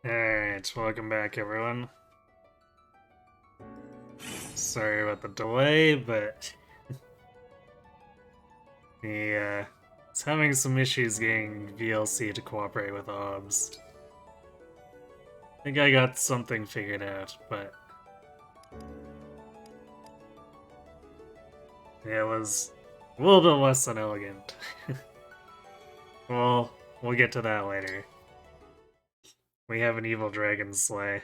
Alright, welcome back everyone. Sorry about the delay, but it's having some issues getting VLC to cooperate with OBS. I think I got something figured out, but it was a little bit less than elegant. Well, we'll get to that later. We have an evil dragon slay.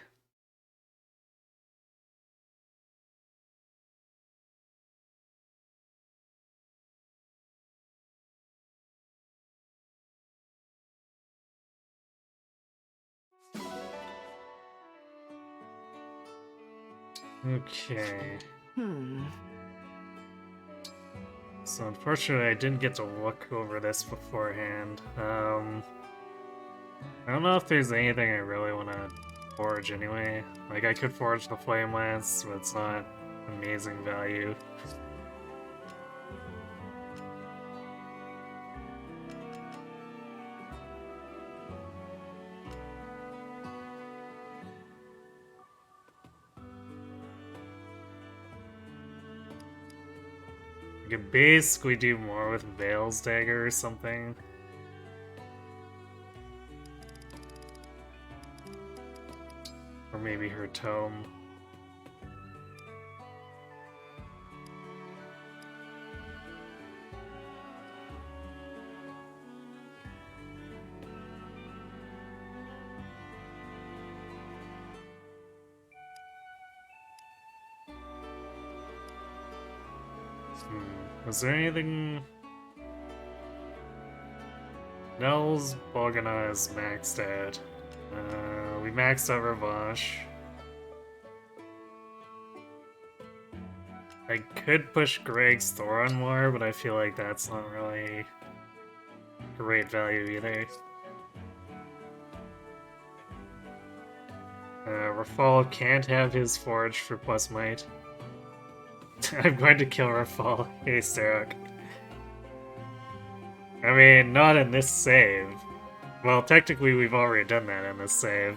Okay. So unfortunately I didn't get to look over this beforehand. I don't know if there's anything I really want to forge anyway. Like, I could forge the Flame Lance, but it's not amazing value. I could basically do more with Veil's Dagger or something. Or maybe her Tome. Was there anything... Nell's Bolgana is maxed out. We maxed out Revanche. I could push Greg's Thoron more, but I feel like that's not really great value either. Rafal can't have his Forge for plus might. I'm going to kill Rafal. Hey, Starok. I mean, not in this save. Well, technically we've already done that in this save.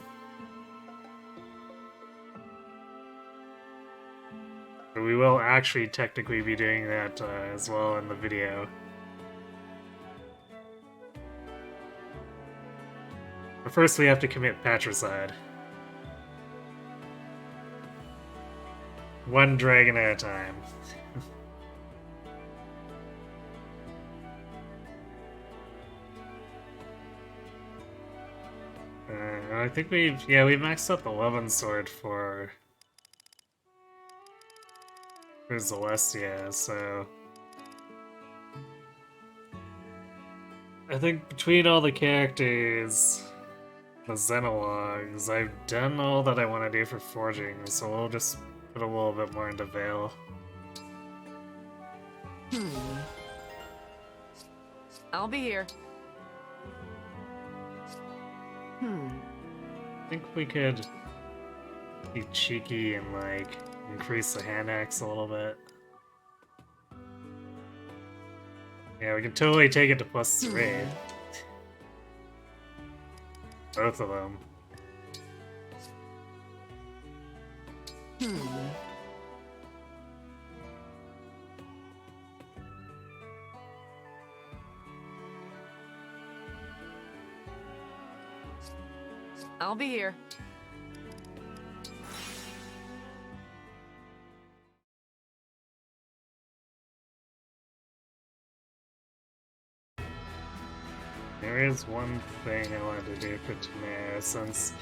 But we will actually technically be doing that as well in the video. But first we have to commit Patricide. One dragon at a time. I think we maxed out the Levin Sword for Celestia, so I think between all the characters, the Xenologues, I've done all that I want to do for forging, so we'll just put a little bit more into Veil. I'll be here. I think we could be cheeky and, like, increase the hand axe a little bit. Yeah, we can totally take it to +3. Both of them. I'll be here. There is one thing I wanted to do for Tamara, since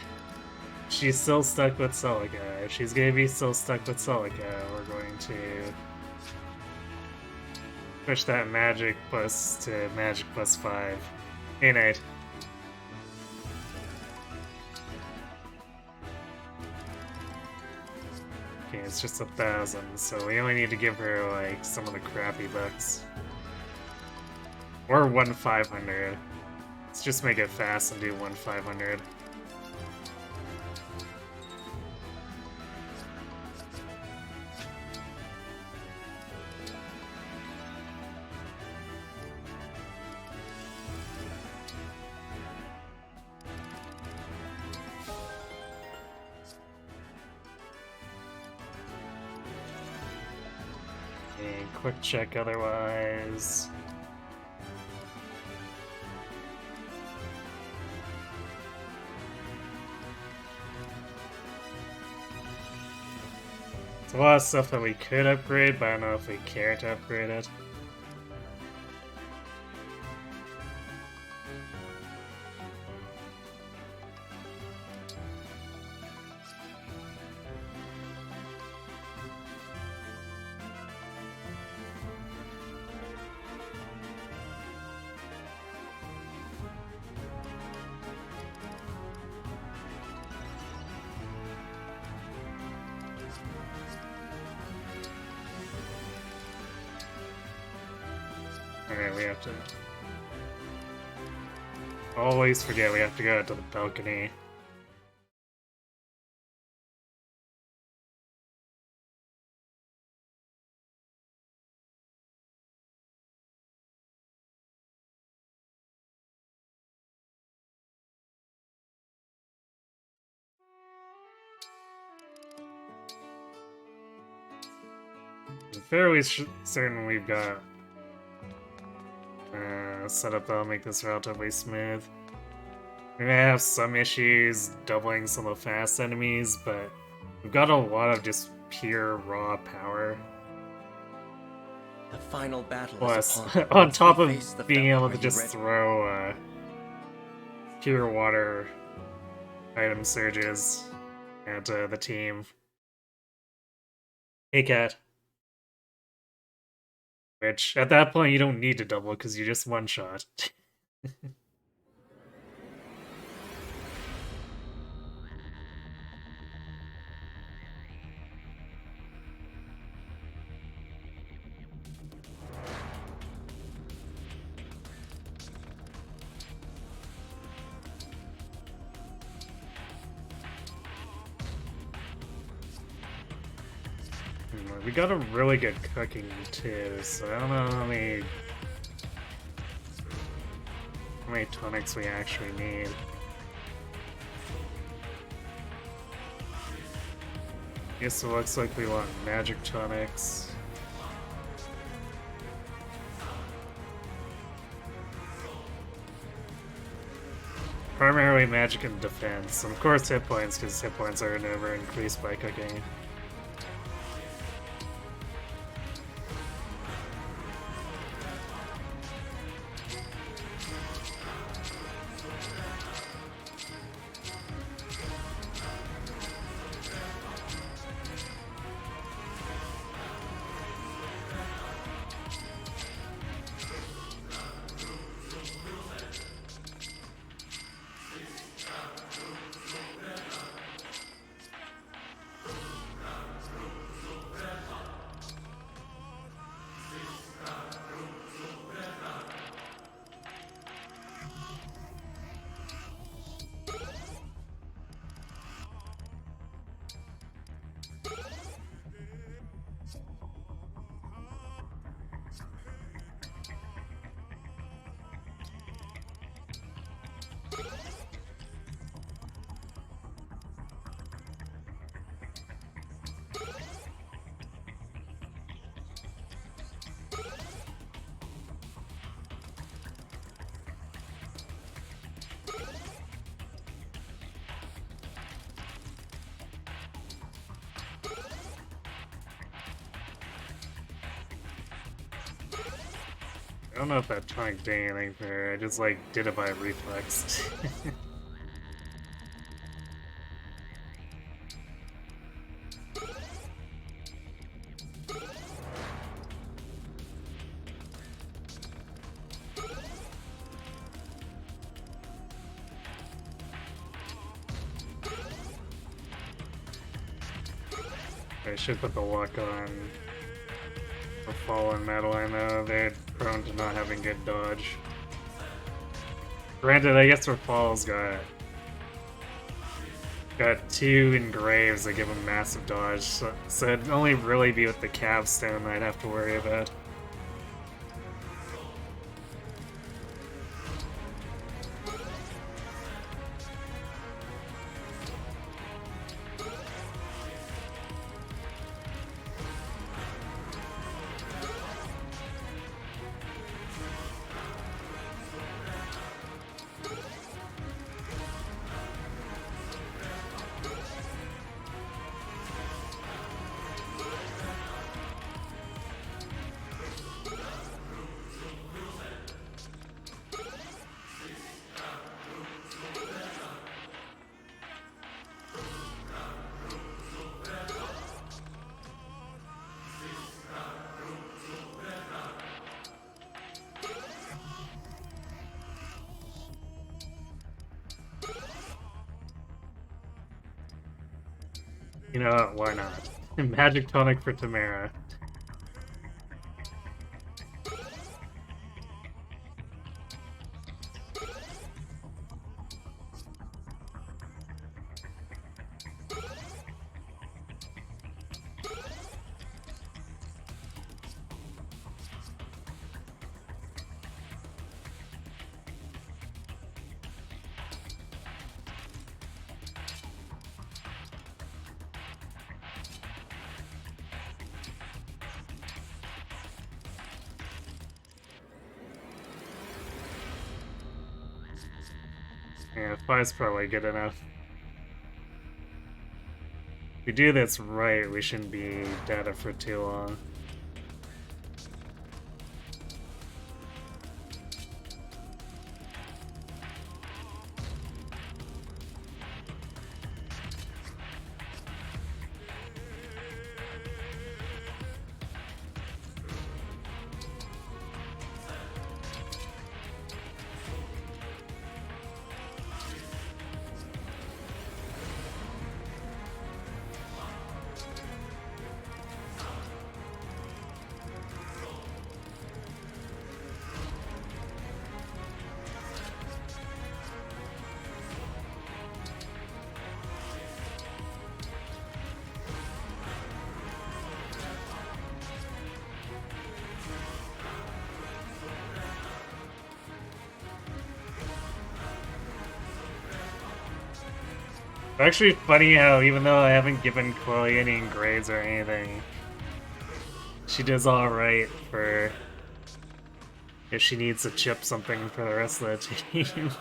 she's still stuck with Celica. If she's gonna be still stuck with Celica, we're going to push that magic plus to magic +5. Hey, Knight. Okay, it's just 1,000, so we only need to give her, like, some of the crappy bucks. Or 1,500. Let's just make it fast and do 1,500. quick check otherwise. It's a lot of stuff that we could upgrade, but I don't know if we care to upgrade it. Okay, we have to... Always forget we have to go out to the balcony. I'm fairly certain we've got setup that'll make this relatively smooth. We're gonna have some issues doubling some of the fast enemies, but we've got a lot of just pure raw power. The final battle Plus, is upon. on top We of face the being battle. able to Are you just ready? throw pure water item surges at the team. Hey, Cat. Which, at that point, you don't need to double because you just one-shot. We got a really good cooking too, so I don't know how many tonics we actually need. Guess it looks like we want magic tonics. Primarily magic and defense, and of course hit points, because hit points are never increased by cooking. I don't know if that tonic did anything for her, I just like did it by reflex. I should put the luck on the fallen metal. I know they're prone to not having good dodge. Granted, I guess Rafal's got two engraves that give him massive dodge, so it'd only really be with the capstone I'd have to worry about. You know what? Why not? Magic tonic for Tamara. Yeah, 5's probably good enough. If we do this right, we shouldn't be data for too long. It's actually funny how, even though I haven't given Chloe any grades or anything, she does alright for if she needs to chip something for the rest of the team.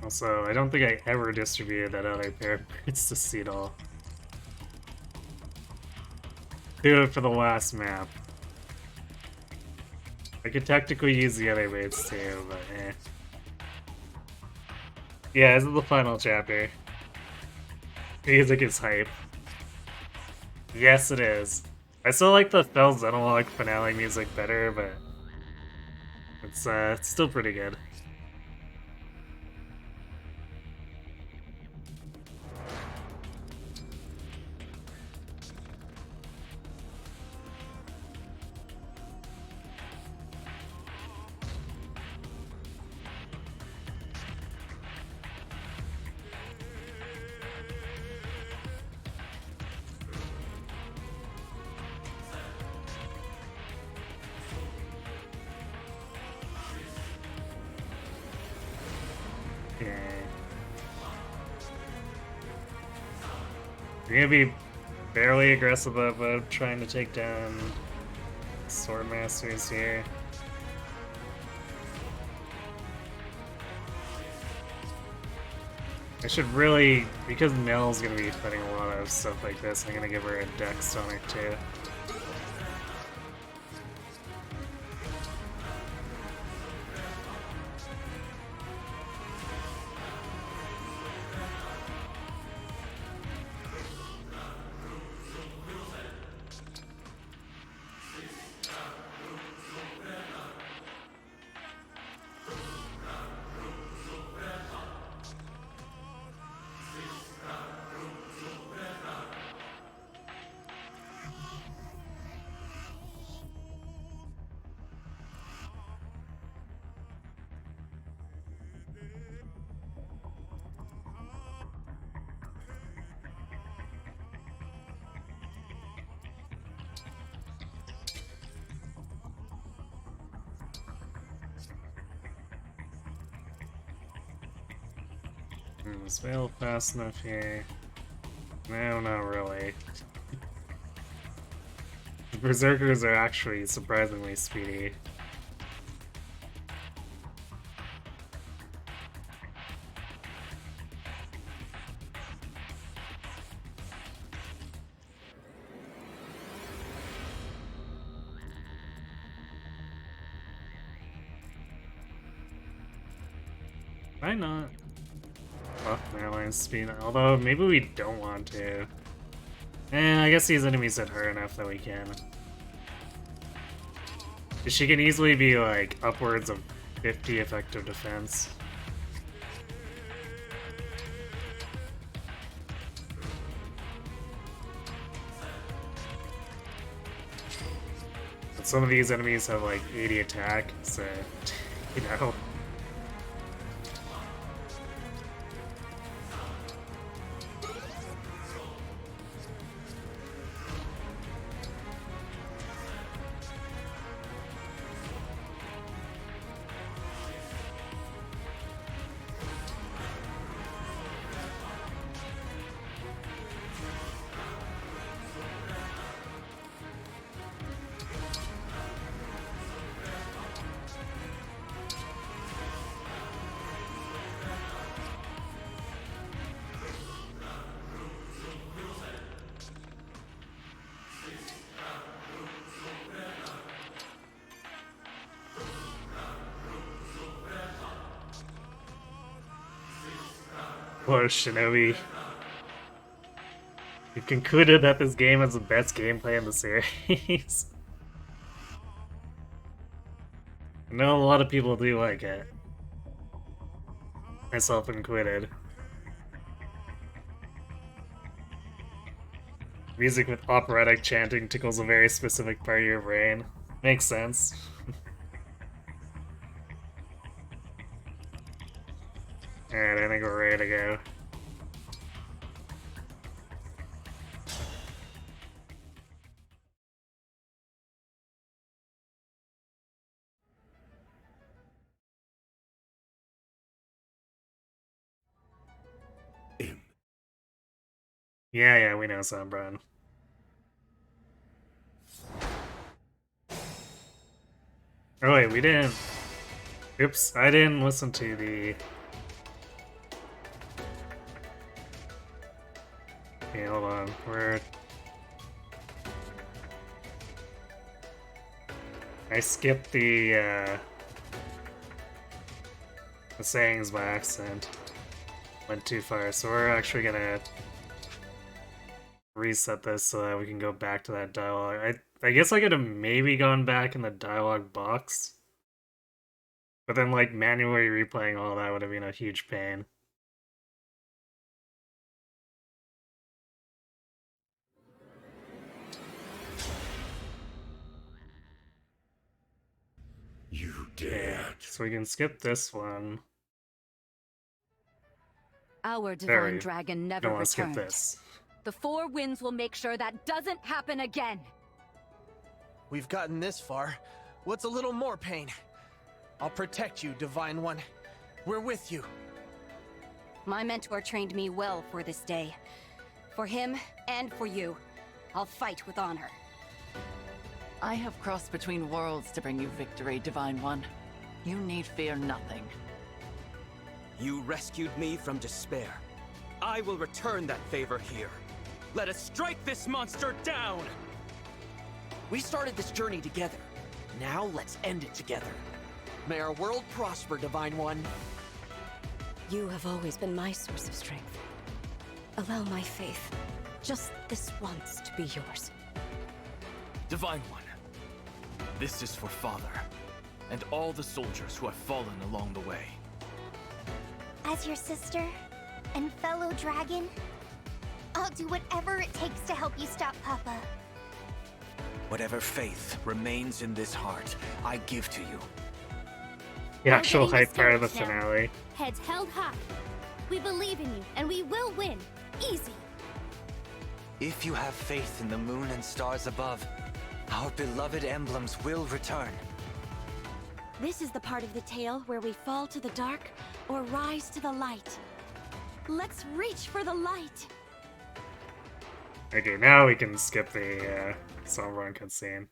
Also, I don't think I ever distributed that other pair of cards to Seedall. Do it for the last map. I could technically use the other baits too, but eh. Yeah, this is the final chapter. Music is hype. Yes, it is. I still like the Fell Xenologue finale music better, but it's still pretty good. We're gonna be fairly aggressive about trying to take down Swordmasters here. I should really, because Nell's gonna be fighting a lot of stuff like this, I'm gonna give her a Dex tonic too. Is Veil fast enough here? No, not really. The Berserkers are actually surprisingly speedy. Why not? Buff airline speed, although maybe we don't want to. I guess these enemies hit her enough that we can. She can easily be like upwards of 50 effective defense. But some of these enemies have like 80 attack, so you know. Poor Shinobi. We've concluded that this game is the best gameplay in the series. I know a lot of people do like it. Myself included. Music with operatic chanting tickles a very specific part of your brain. Makes sense. Alright, I think we're ready to go. Yeah, we know Sombron. Oh wait, we didn't... Oops, I didn't listen to the... Okay, hold on. I skipped the sayings by accident. Went too far, so we're actually gonna reset this so that we can go back to that dialogue. I guess I could have maybe gone back in the dialogue box. But then, like, manually replaying all that would have been a huge pain. You dared. So we can skip this one. Our Very. divine dragon never Don't want to skip returned. this. The Four Winds will make sure that doesn't happen again. We've gotten this far. What's a little more pain? I'll protect you, Divine One. We're with you. My mentor trained me well for this day. For him and for you, I'll fight with honor. I have crossed between worlds to bring you victory, Divine One. You need fear nothing. You rescued me from despair. I will return that favor here. Let us strike this monster down! We started this journey together. Now let's end it together. May our world prosper, Divine One. You have always been my source of strength. Allow my faith, just this once, to be yours. Divine One, this is for Father, and all the soldiers who have fallen along the way. As your sister and fellow dragon, I'll do whatever it takes to help you stop Papa. Whatever faith remains in this heart, I give to you. The actual getting hype part of the discouraged now. finale. Heads held high. We believe in you, and we will win. Easy. If you have faith in the moon and stars above, our beloved emblems will return. This is the part of the tale where we fall to the dark or rise to the light. Let's reach for the light. Okay, now we can skip the Sombron cutscene.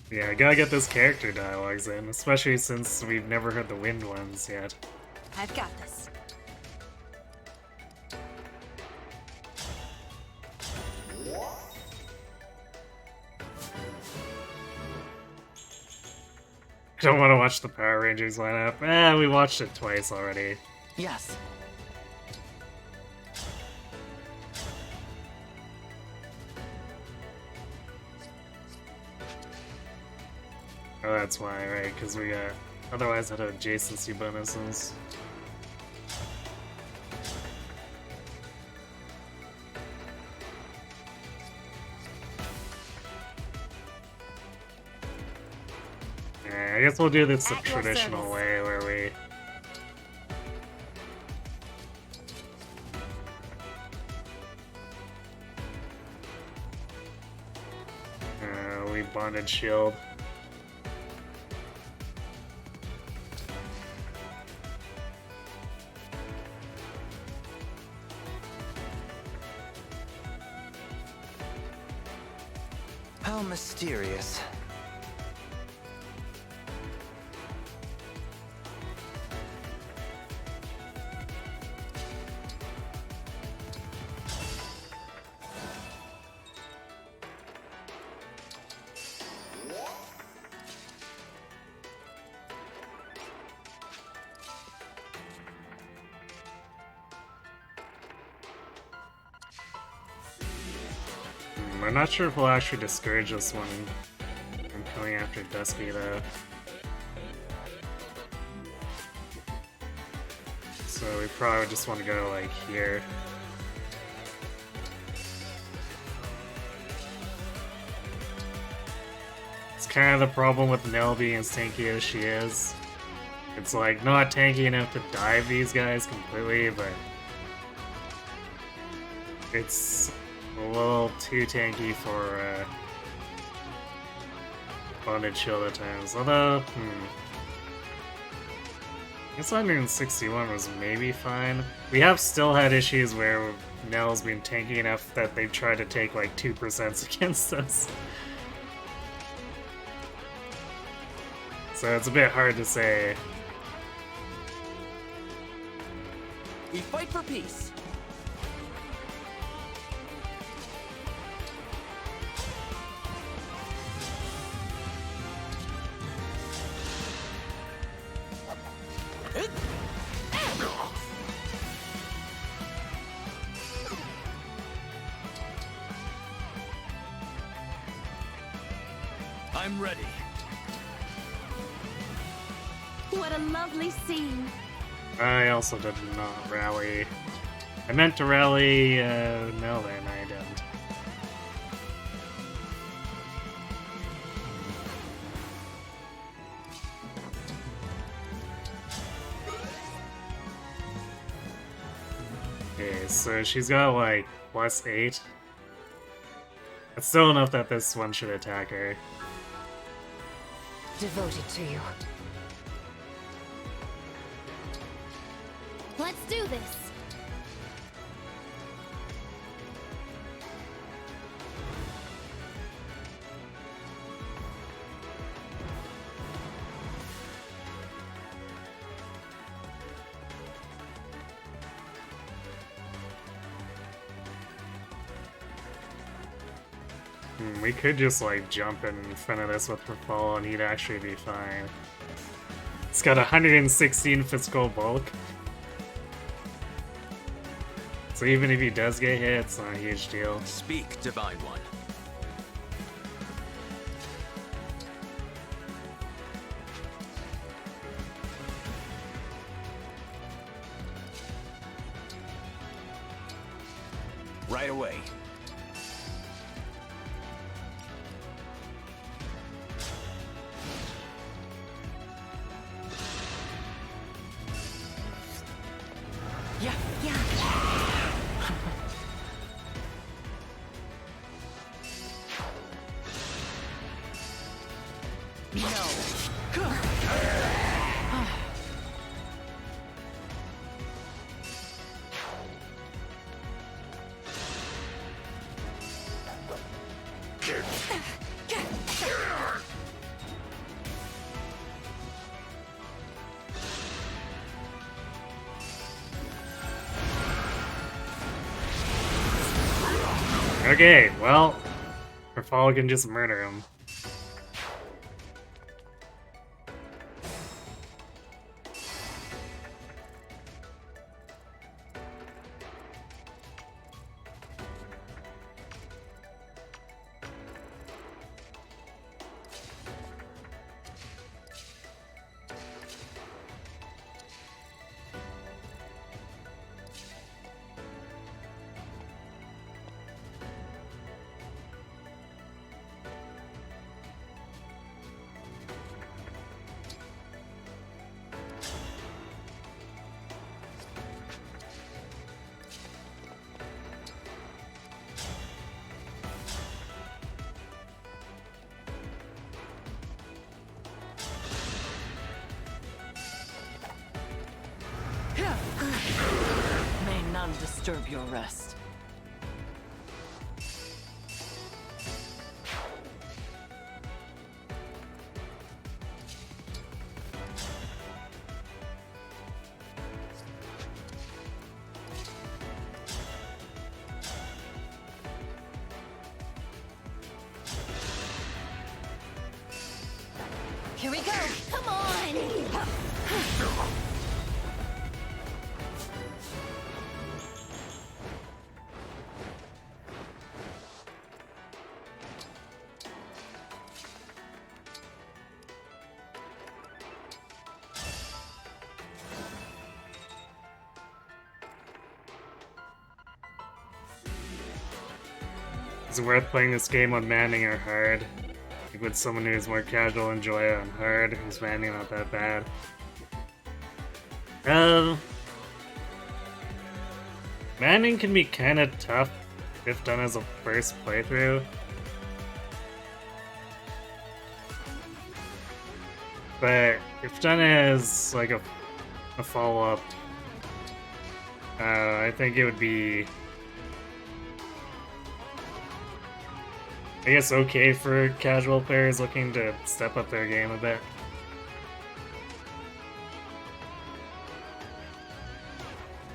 Yeah, I gotta get those character dialogues in, especially since we've never heard the wind ones yet. I've got this. I don't want to watch the Power Rangers lineup. We watched it twice already. Yes. Oh, that's why, right? Because we got otherwise had adjacency bonuses. Yeah, I guess we'll do this the At your traditional service. way where we bonded shield. How mysterious. I'm not sure if we'll actually discourage this one from coming after Dusky, though. So we probably just want to go, like, here. It's kind of the problem with Nell being as tanky as she is. It's, like, not tanky enough to dive these guys completely, but it's a little too tanky for bonded shield at times. Although, I guess 161 was maybe fine. We have still had issues where Nell's been tanky enough that they've tried to take like 2% against us. So it's a bit hard to say. We fight for peace. I'm ready. What a lovely scene. I also did not rally. I meant to rally Nell there, and I didn't. Okay, so she's got like +8. That's still enough that this one should attack her. Devoted to you. Let's do this. We could just like jump in front of this with her fall and he'd actually be fine. It's got 116 physical bulk. So even if he does get hit, it's not a huge deal. Speak, Divine One. Right away. Yeah. Yeah. Okay, well, her fall can just murder him. May none disturb your rest. Here we go! Come on! Is it worth playing this game on Maddening or hard? Like with someone who's more casual, enjoy it on hard, who's Maddening not that bad. Maddening can be kinda tough if done as a first playthrough. But if done as like a follow-up, I think it would be, I guess, okay for casual players looking to step up their game a bit.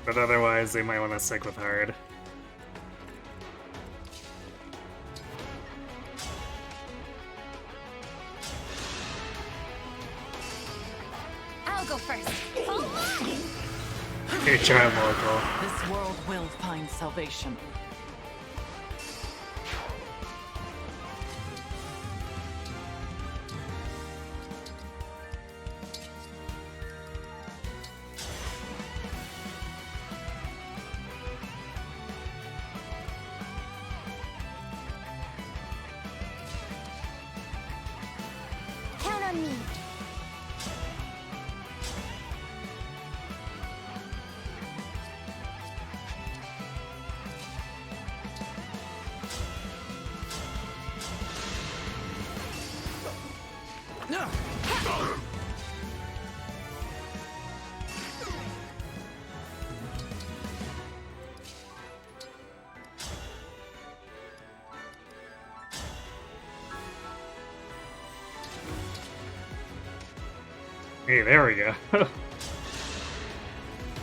But otherwise, they might want to stick with hard. I'll go first. Follow mine! Hey, child local. This world will find salvation. Count on me. Hey, there we go.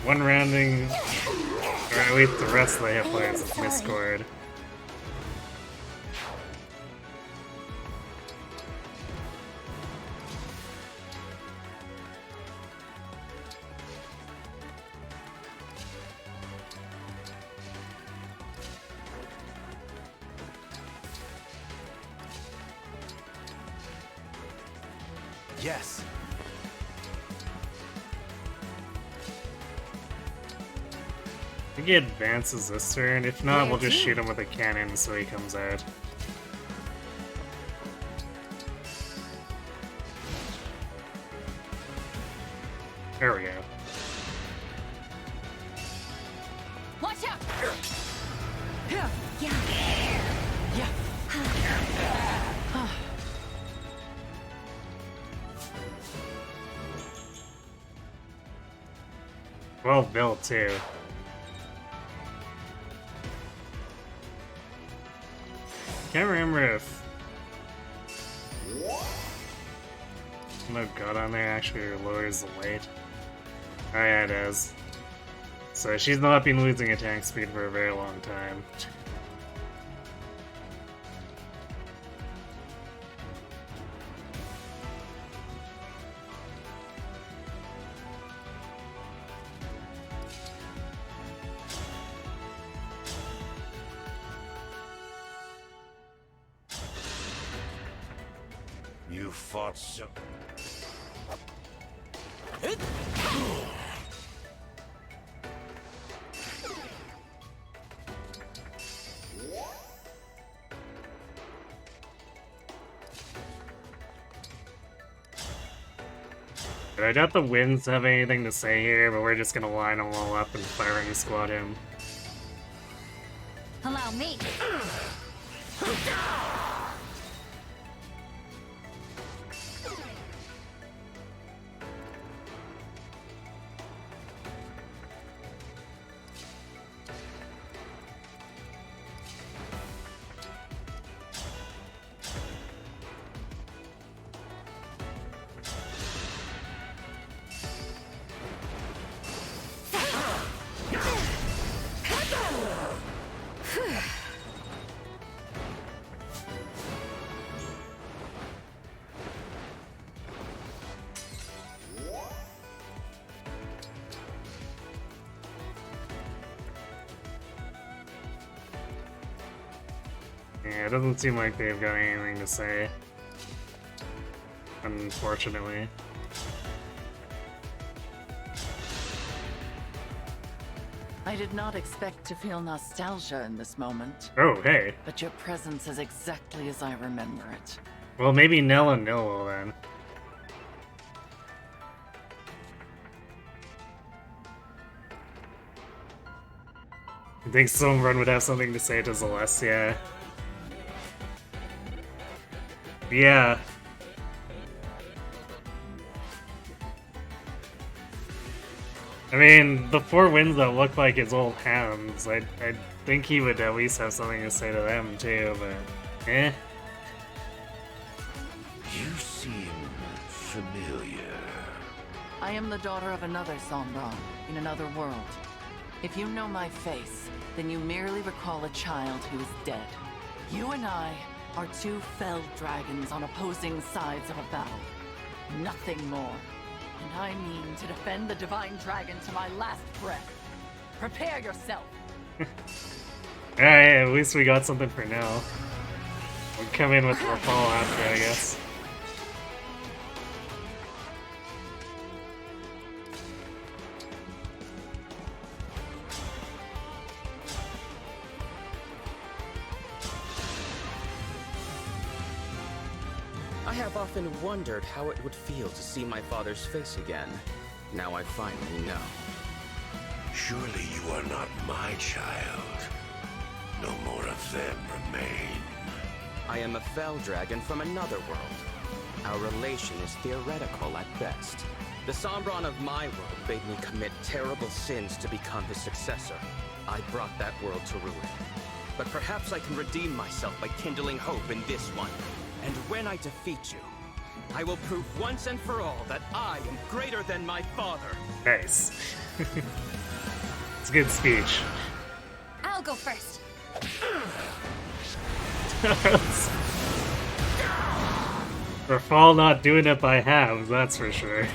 One rounding, or at least the rest of the hit points is misscored. Yes. I think he advances this turn. If not, we'll just shoot him with a cannon so he comes out. There we go. Watch out! Yeah. Yeah. Yeah. Well built, too. Can't remember if no god on there actually lowers the weight. Oh yeah, it is. So she's not been losing attack speed for a very long time. You fought so... I doubt the winds have anything to say here, but we're just gonna line them all up and firing squad him. Allow me. Yeah, it doesn't seem like they've got anything to say. Unfortunately. I did not expect to feel nostalgia in this moment, Oh, hey. but your presence is exactly as I remember it. Well, maybe Nell and Nil will then. I think someone would have something to say to Celestia. Yeah. I mean, the four winds that look like his old hounds, I think he would at least have something to say to them too, but eh. You seem familiar. I am the daughter of another Sombron, in another world. If you know my face, then you merely recall a child who is dead. You and I are two felled dragons on opposing sides of a battle. Nothing more. And I mean to defend the Divine Dragon to my last breath. Prepare yourself! Alright, at least we got something for now. We'll come in with the fall after, I guess. I have often wondered how it would feel to see my father's face again. Now I finally know. Surely you are not my child. No more of them remain. I am a fell dragon from another world. Our relation is theoretical at best. The Sombron of my world bade me commit terrible sins to become his successor. I brought that world to ruin. But perhaps I can redeem myself by kindling hope in this one. And when I defeat you, I will prove once and for all that I am greater than my father. Nice. It's a good speech. I'll go first. For Fall not doing it by halves, that's for sure.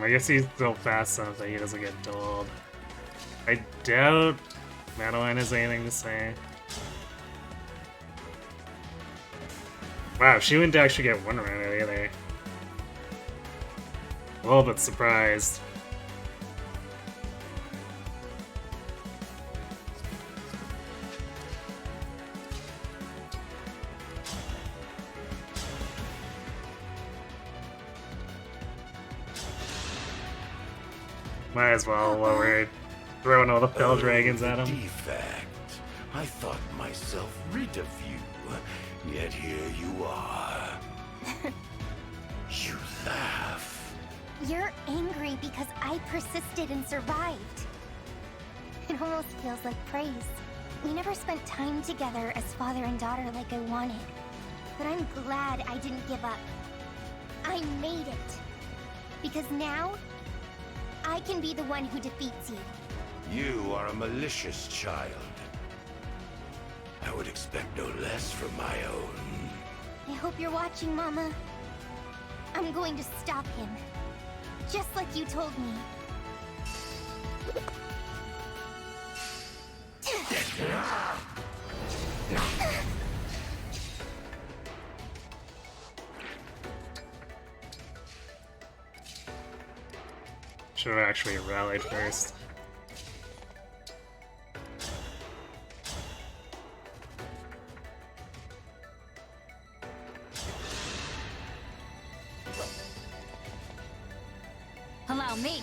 I guess he's still fast enough that he doesn't get dulled. I doubt Madeline has anything to say. Wow, she wouldn't actually get one round out either. A little bit surprised. Might as well while we're throwing all the fell dragons at him. Defect. I thought myself rid of you, yet here you are. You laugh. You're angry because I persisted and survived. It almost feels like praise. We never spent time together as father and daughter like I wanted. But I'm glad I didn't give up. I made it. Because now, I can be the one who defeats you. You are a malicious child. I would expect no less from my own. I hope you're watching, Mama. I'm going to stop him. Just like you told me. Should have actually rallied first. Allow me.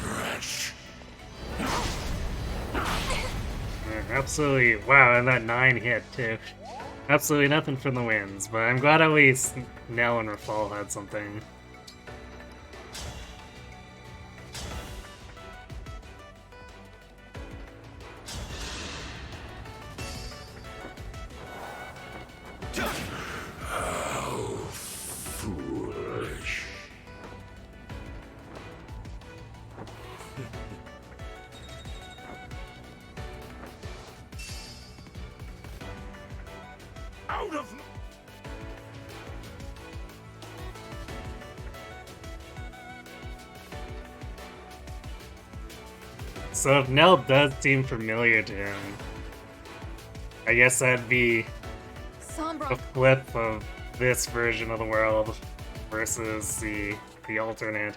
Wretch. Absolutely, wow, and that 9 hit too. Absolutely nothing from the wins, but I'm glad at least Nell and Rafal had something. How foolish. out of... So if Nell does seem familiar to him, I guess that'd be Sombra. the flip of this version of the world versus the alternate.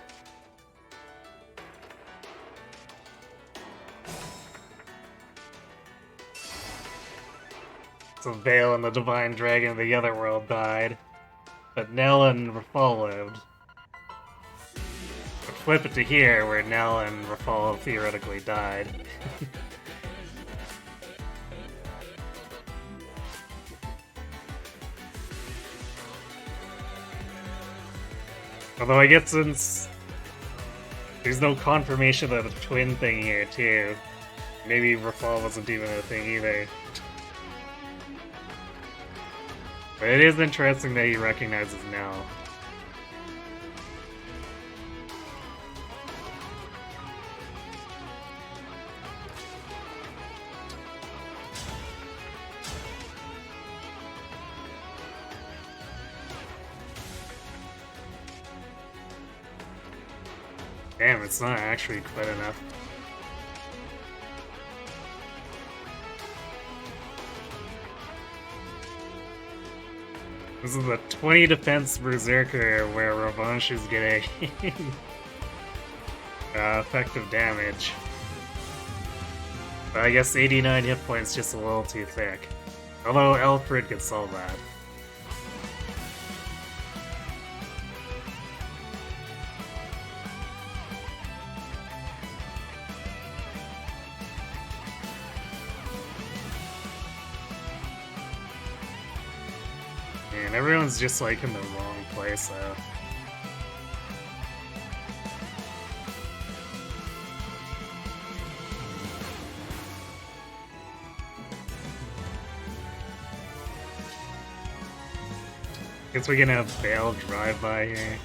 So Vale and the Divine Dragon of the other world died, but Nell and Rafal lived. But flip it to here, where Nell and Rafal theoretically died. Although I guess since there's no confirmation of the twin thing here too, maybe Rafal wasn't even a thing either. But it is interesting that he recognizes Nell. Damn, it's not actually quite enough. This is a 20 defense berserker where Revanche is getting effective damage. But I guess 89 hit points just a little too thick. Although Alfred could solve that. Man, everyone's just like in the wrong place though. Guess we can have Vale drive by here.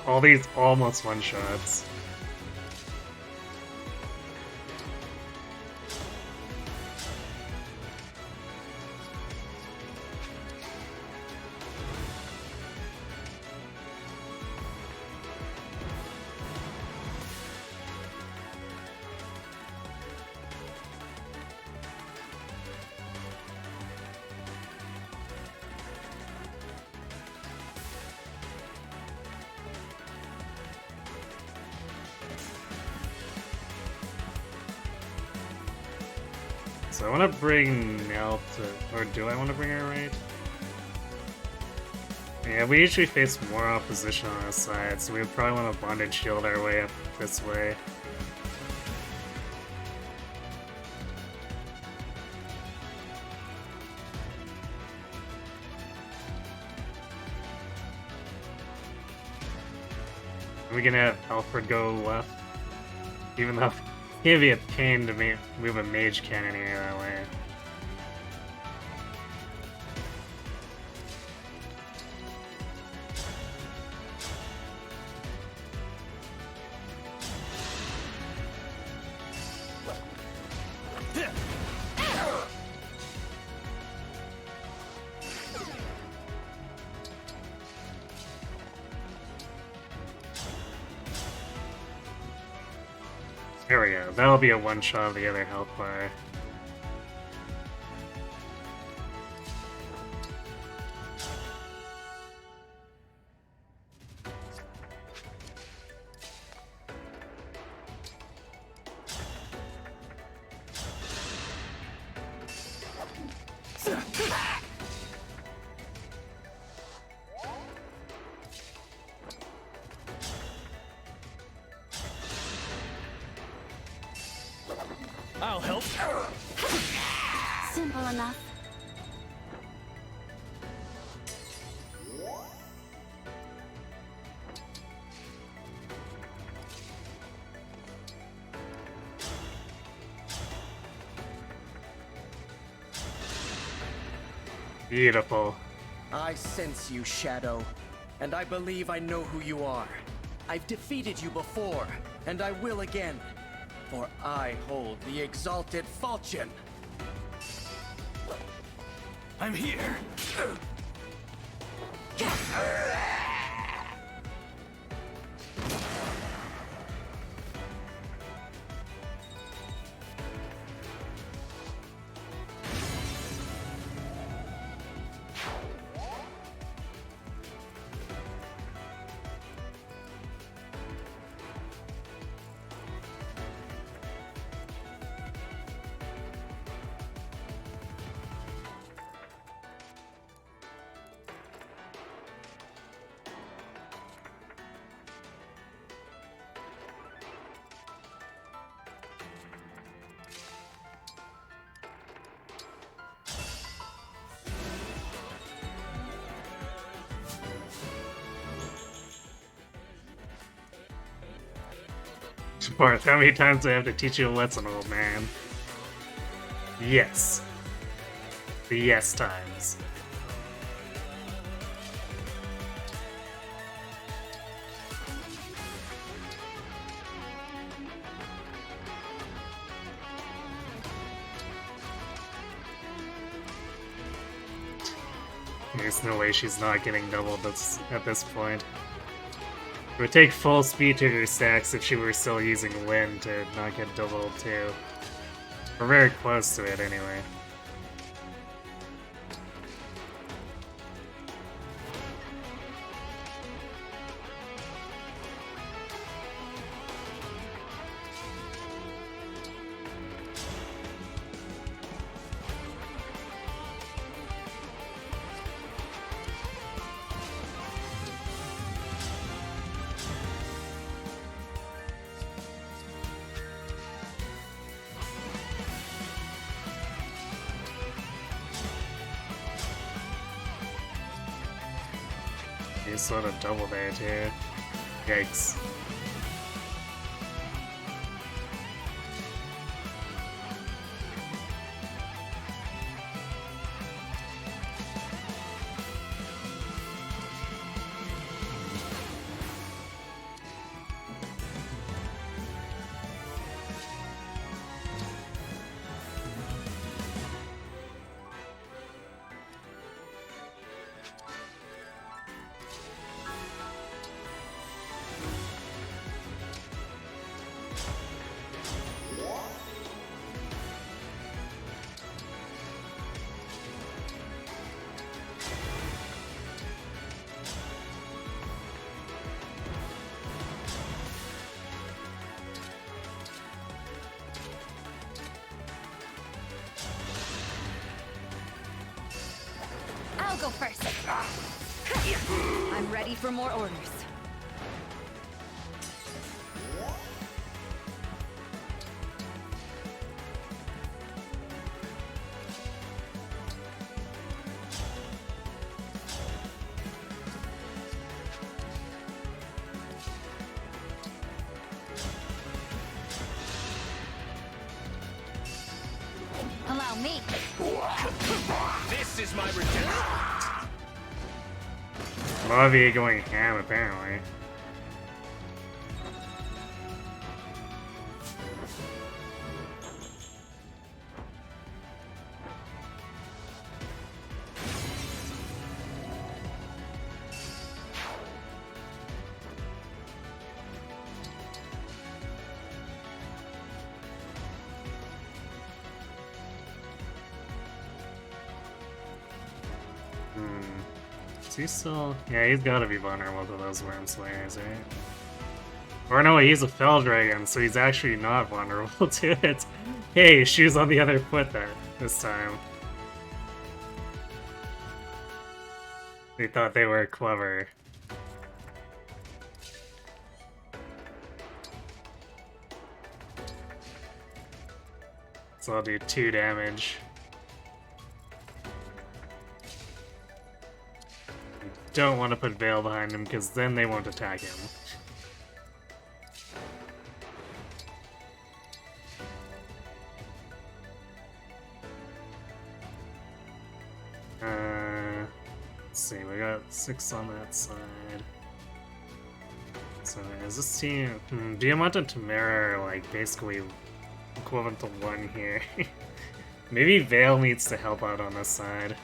All these almost one-shots. So I want to bring Nell to... or do I want to bring her right? Yeah, we usually face more opposition on our side, so we would probably want to bondage shield our way up this way. We can have Alfred go left, even though it'd be a pain to move a mage cannon here that way. There we go. That'll be a one-shot of the other health bar. I'll help. Simple enough. Beautiful. I sense you, Shadow, and I believe I know who you are. I've defeated you before, and I will again. For I hold the exalted falchion. I'm here. Barth, how many times do I have to teach you a lesson, old man? Yes. The yes times. There's no way she's not getting doubled at this point. It would take full speed to her stacks if she were still using Wind to not get doubled too. We're very close to it anyway. He's sort of double there too. Yikes. I'll go first. I'm ready for more orders. Allow me. This is my redemption. Lavi going ham apparently. Is he still? Yeah, he's gotta be vulnerable to those Worm Slayers, right? Or no, he's a Fell Dragon, so he's actually not vulnerable to it. Hey, shoes on the other foot there, this time. They thought they were clever. So I'll do 2 damage. Don't want to put Veil behind him because then they won't attack him. Let's see, we got 6 on that side. So So is this team... Diamante and Tamara are like basically equivalent to 1 here. Maybe Vale needs to help out on this side.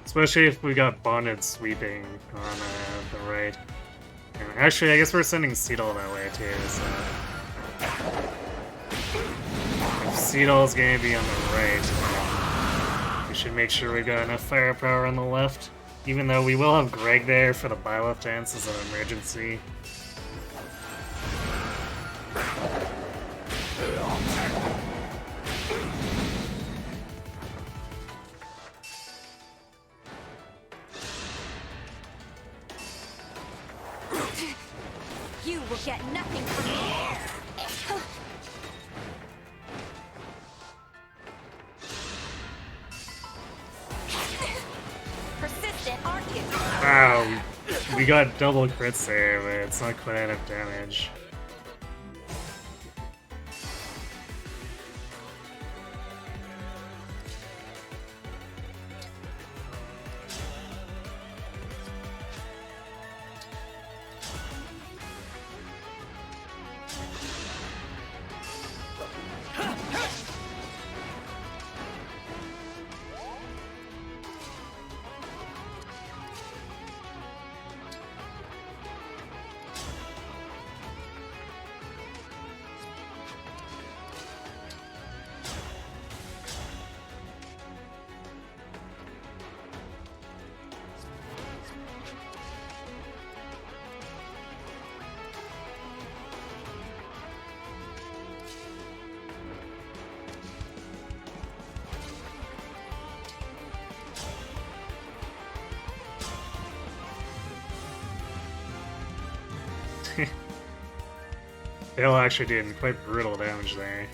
Especially if we got Bonded sweeping on the right. And actually, I guess we're sending Seedle that way too, so... If Seedle's gonna be on the right, we should make sure we've got enough firepower on the left. Even though we will have Greg there for the Byleth dance as an emergency. You will get nothing from me. Persistent, aren't you? Wow, we got double crits there, but it's not quite enough damage. They'll actually do quite brutal damage there.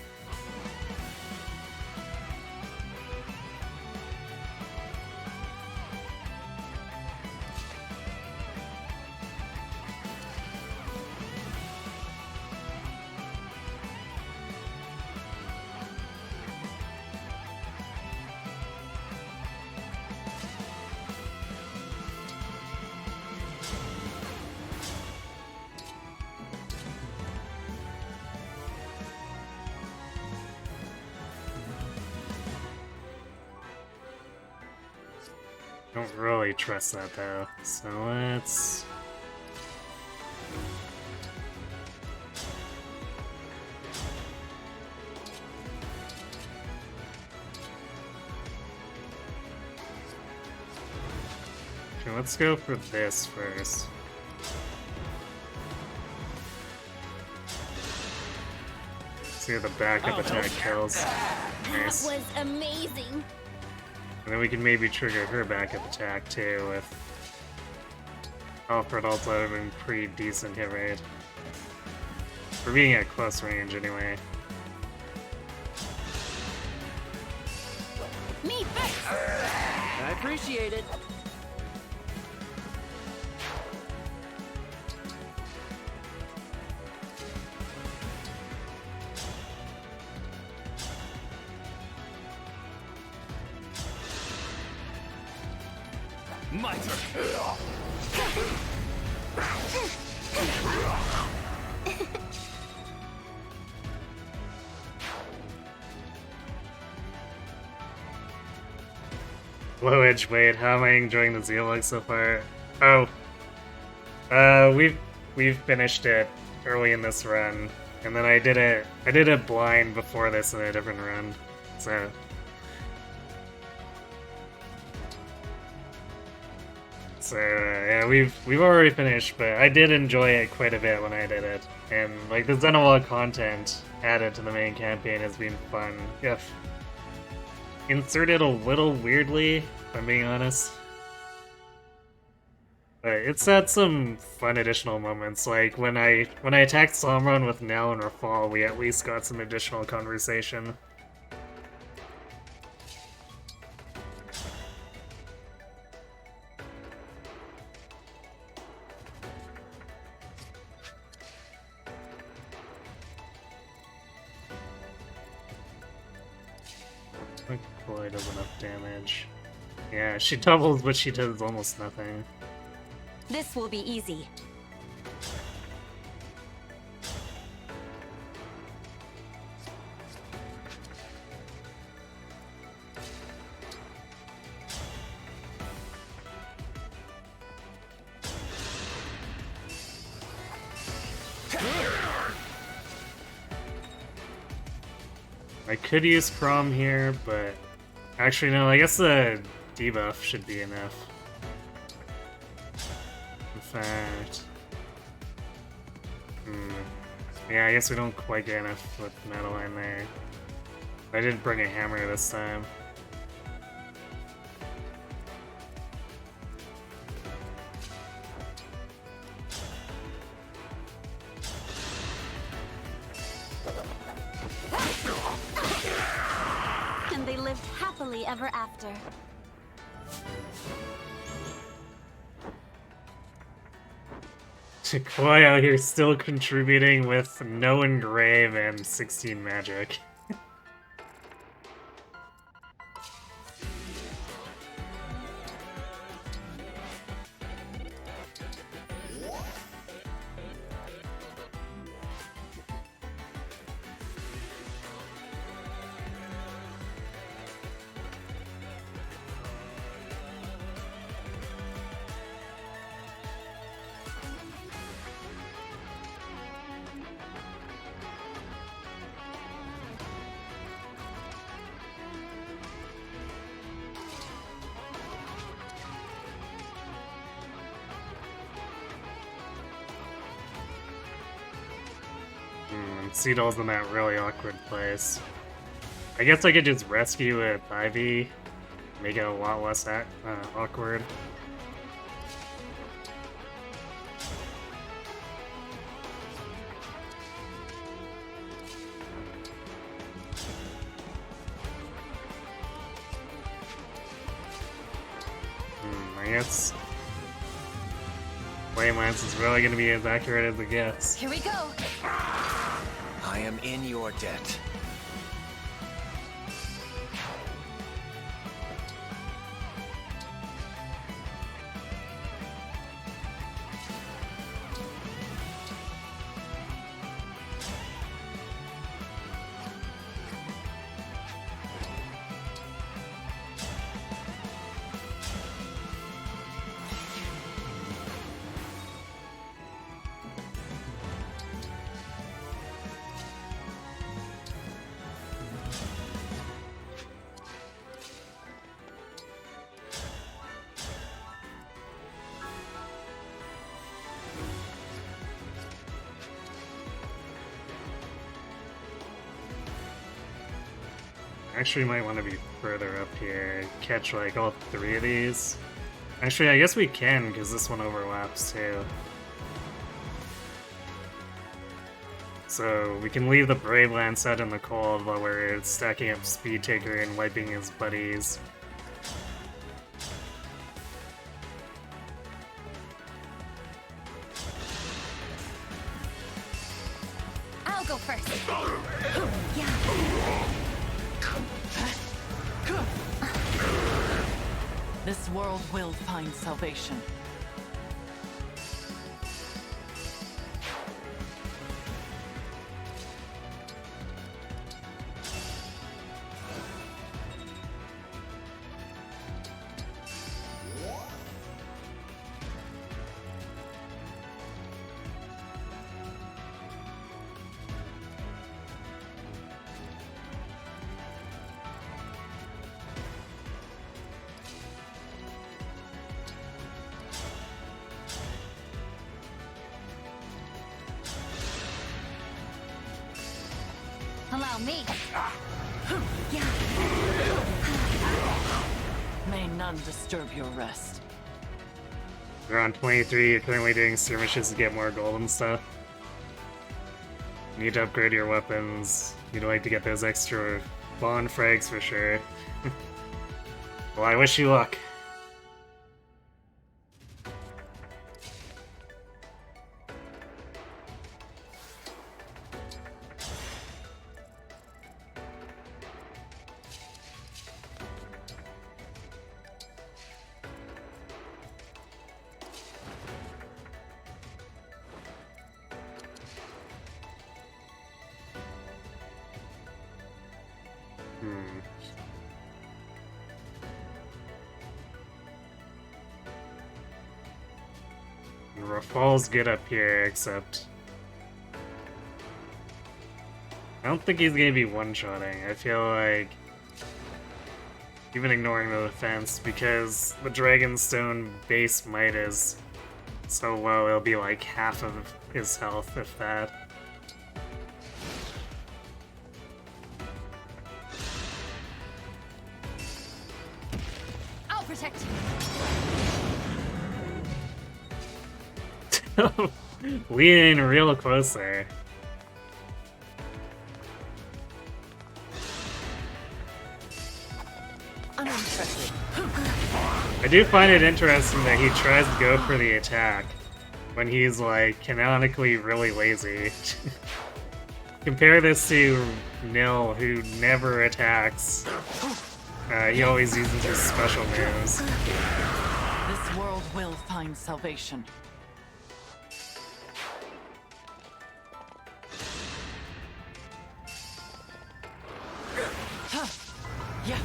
Don't really trust that though, so let's... Okay, let's go for this first. See if the backup attack kills. Nice. That was amazing. And then we can maybe trigger her backup attack too with Alfred Alta having pretty decent hit rate. For being at close range anyway. Me first. I appreciate it. My turn. Low edge weight. How am I enjoying the Xenologue so far? Oh, we've finished it early in this run, and then I did it blind before this in a different run, so. So yeah, we've already finished, but I did enjoy it quite a bit when I did it, and like the Xenologue content added to the main campaign has been fun. If inserted a little weirdly, if I'm being honest, but it's had some fun additional moments. Like when I attacked Somron with Nell and Rafal, we at least got some additional conversation. think Chloe does enough damage. Yeah, she doubles, but she does almost nothing. This will be easy. I could use Crom here, but actually no, I guess the debuff should be enough. In fact... Yeah, I guess we don't quite get enough with Madeline there. I didn't bring a hammer this time. And they lived happily ever after. Chloe out here still contributing with no engrave and 16 magic. Cito's in that really awkward place. I guess I could just rescue with Ivy, make it a lot less awkward. I guess Flame Lance is really going to be as accurate as it gets. Here we go. I am in your debt. Actually, might want to be further up here, catch like all three of these. Actually, I guess we can, because this one overlaps too. So we can leave the Brave Lance out in the cold while we're stacking up Speed Taker and wiping his buddies. I'll go first. Yeah. This world will find salvation. Allow me. May none disturb your rest. We're on 23, you're currently doing skirmishes to get more gold and stuff. You need to upgrade your weapons. You'd like to get those extra bond frags for sure. Well, I wish you luck. Hmm. Rafal's good up here, except I don't think he's gonna be one-shotting. I feel like even ignoring the defense, because the Dragonstone base might is so low, it'll be like half of his health, if that. I'll protect you. Leaning real close there. I do find it interesting that he tries to go for the attack when he's like canonically really lazy. Compare this to Nil, who never attacks. He always uses his special moves. This world will find salvation. Yeah.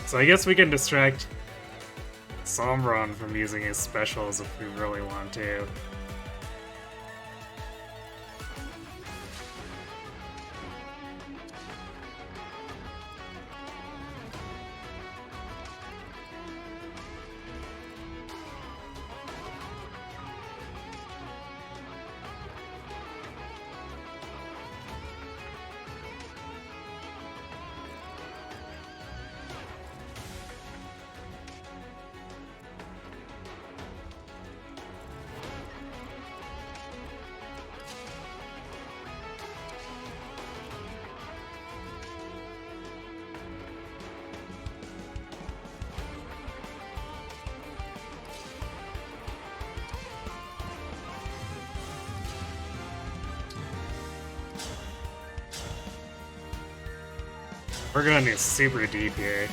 So I guess we can distract Sombron from using his specials if we really want to. We're going to super deep here.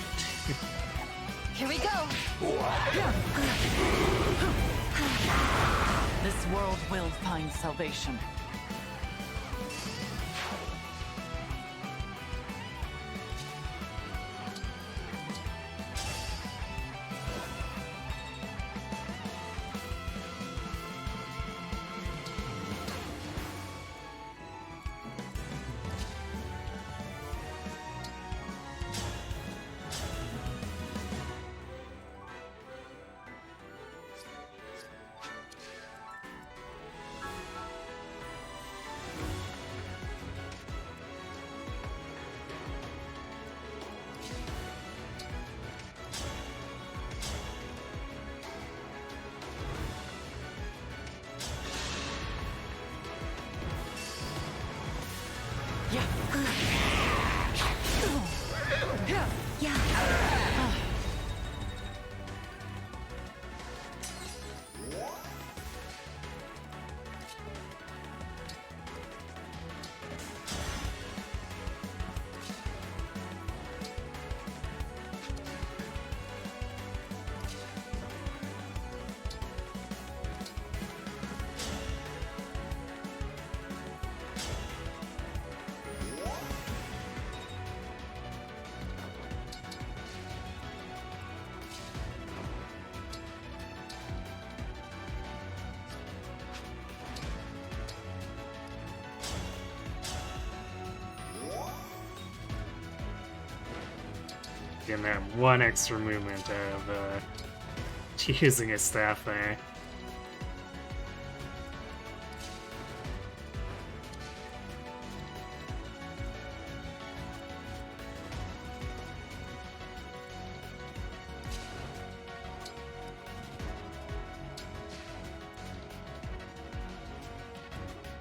Here we go. This world will find salvation. Getting that one extra movement of using his staff there.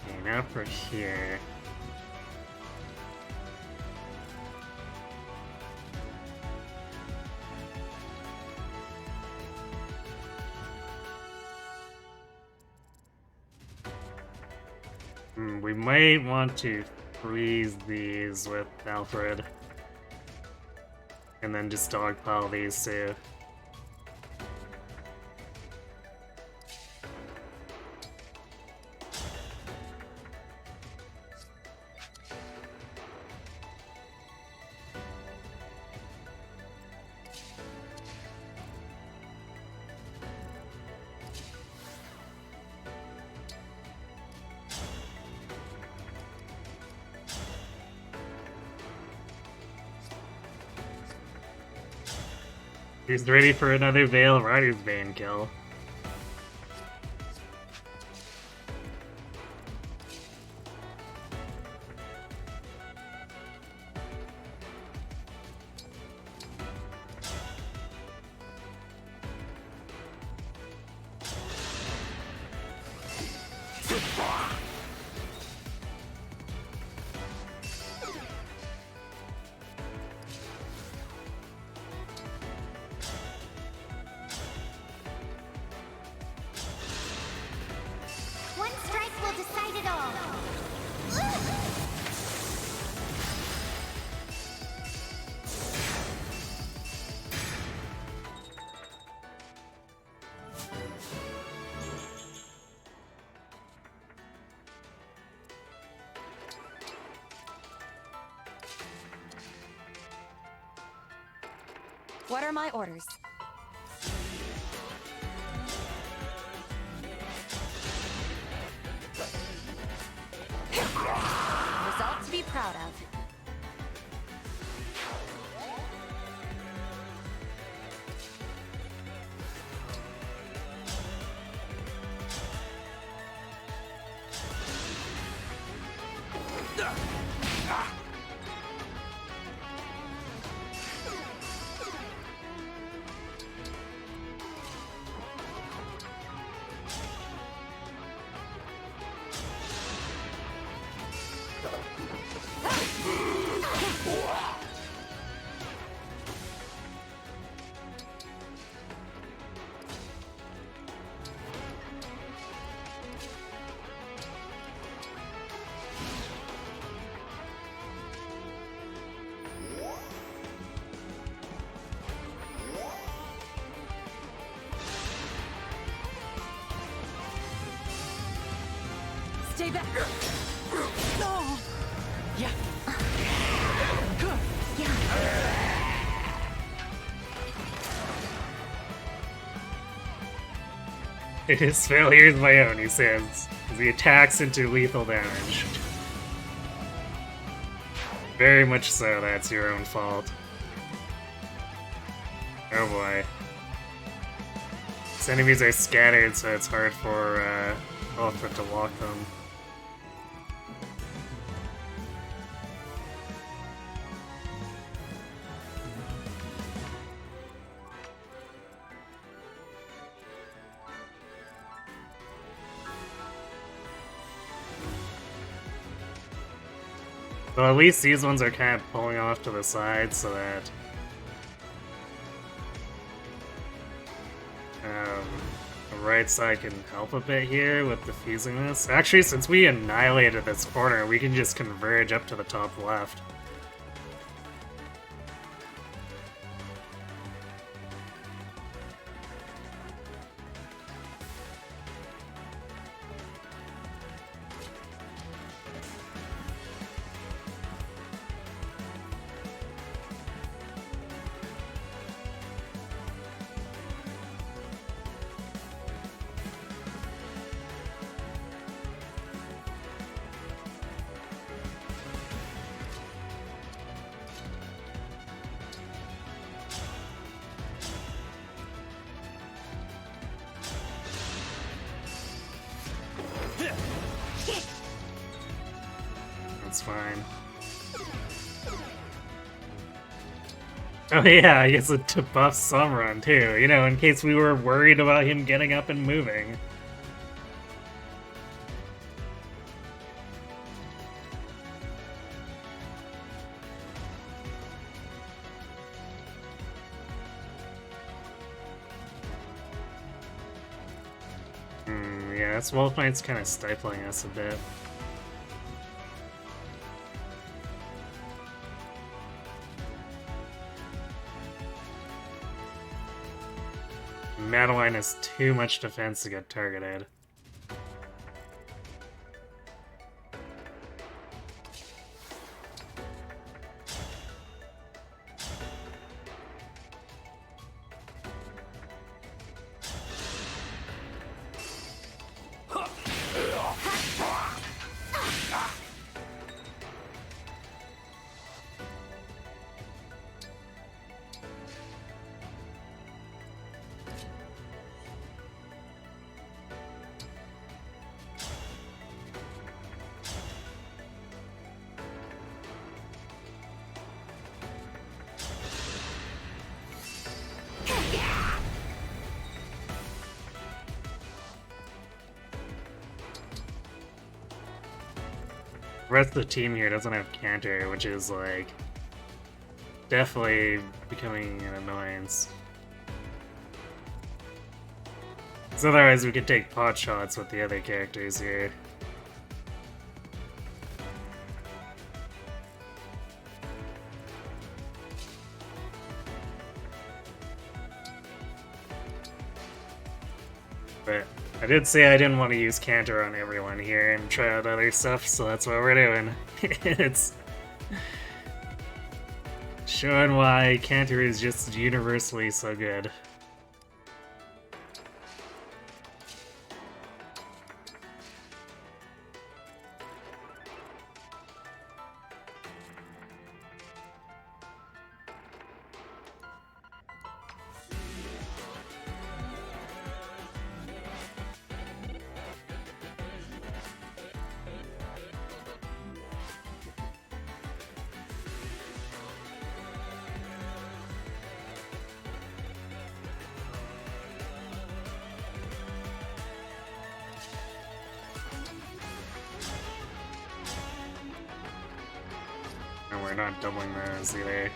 Okay, now for here. We might want to freeze these with Alfred. And then just dogpile these two. He's ready for another Veil Rider's Bane kill. One strike will decide it all. What are my orders? Result to be proud of. Stay back. No. Yeah. Good. Yeah. His failure is my own, he says, as he attacks into lethal damage. Very much so, that's your own fault. Oh boy. His enemies are scattered, so it's hard for Alfred to walk them. Well, at least these ones are kind of pulling off to the side so that the right side can help a bit here with defusing this. Actually, since we annihilated this corner, we can just converge up to the top left. That's fine. Oh yeah, I guess to buff Sunrun too, you know, in case we were worried about him getting up and moving. Yeah, this Wolf Knight's kind of stifling us a bit. Madeline has too much defense to get targeted. The rest of the team here doesn't have Cantor, which is like definitely becoming an annoyance. Because otherwise we could take pot shots with the other characters here. But I did say I didn't want to use Cantor on everyone here and try out other stuff, so that's what we're doing. It's showing why Cantor is just universally so good. And we're not doubling those either.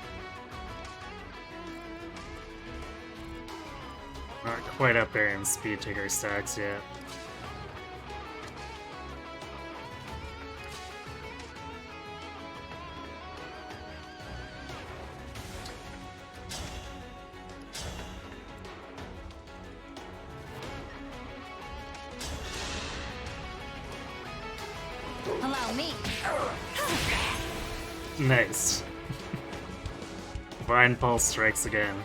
Not quite up there in speed taker stacks yet. Allow me. Nice. Divine Pulse strikes again.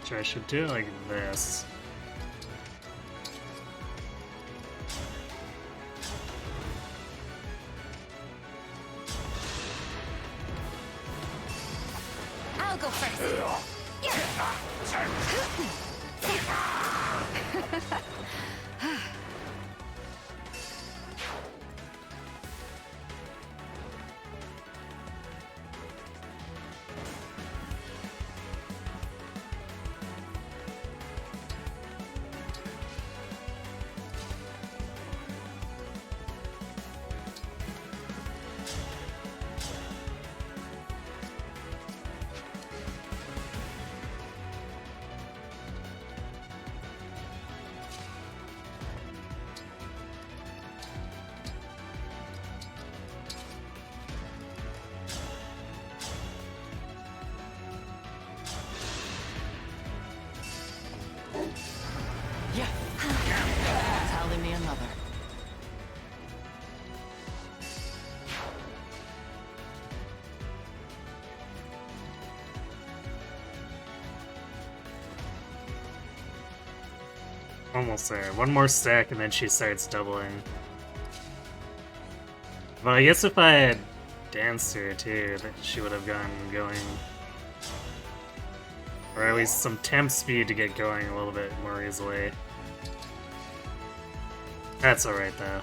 Which I should do like this. I'll go first. Yeah. Tally me another. Almost there. One more stack and then she starts doubling. Well, I guess if I had danced her too, that she would have gotten going. Or at least some temp speed to get going a little bit more easily. That's alright though.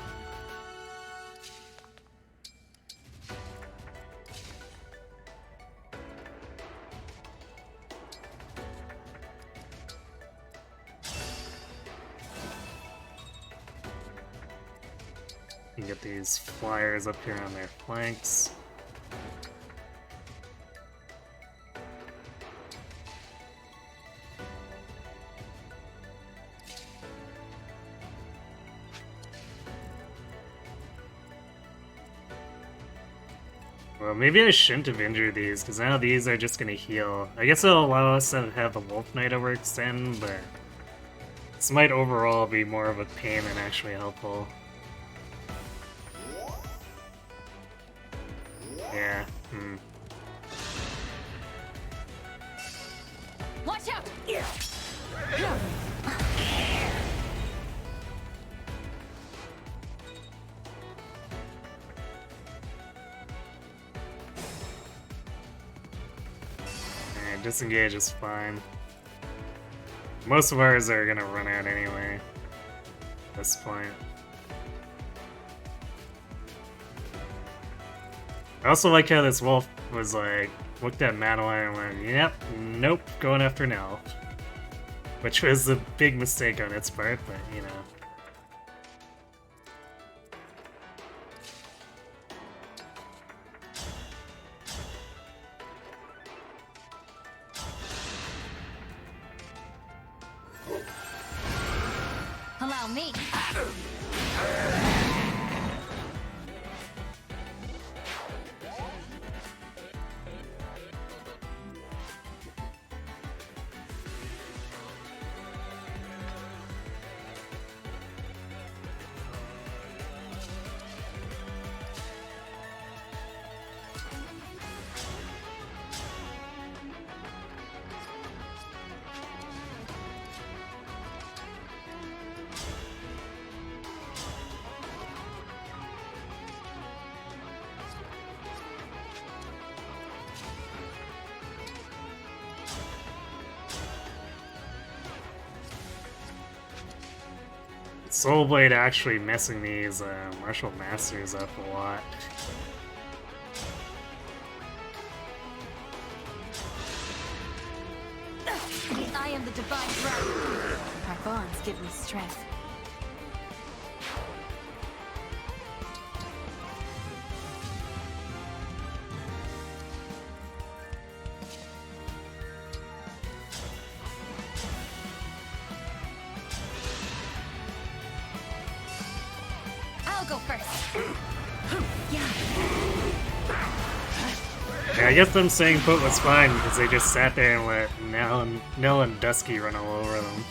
You can get these flyers up here on their flanks. Well, maybe I shouldn't have injured these, because now these are just gonna heal. I guess it'll allow us to have the Wolf Knight overextend, but this might overall be more of a pain than actually helpful. Yeah, Watch out! And disengage is fine. Most of ours are gonna run out anyway at this point. I also like how this wolf was like, looked at Madeline and went, yep, nope, going after Nell. Which was a big mistake on its part, but you know. Allow me. Soul Blade actually messing these martial masters up a lot. I am the divine dragon. Our bonds give me strength. I'll go first. Yeah, I guess them staying put was fine because they just sat there and let Nell and Dusky run all over them.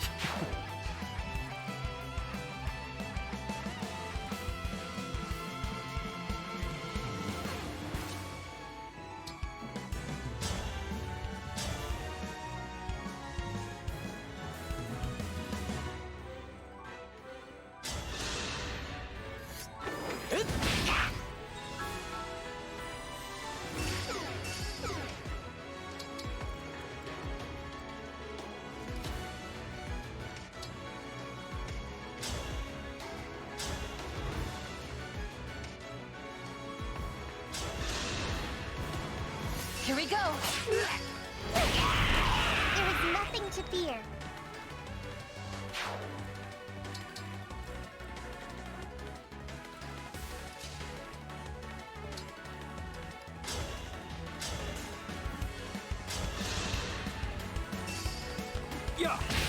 Here we go. There is nothing to fear.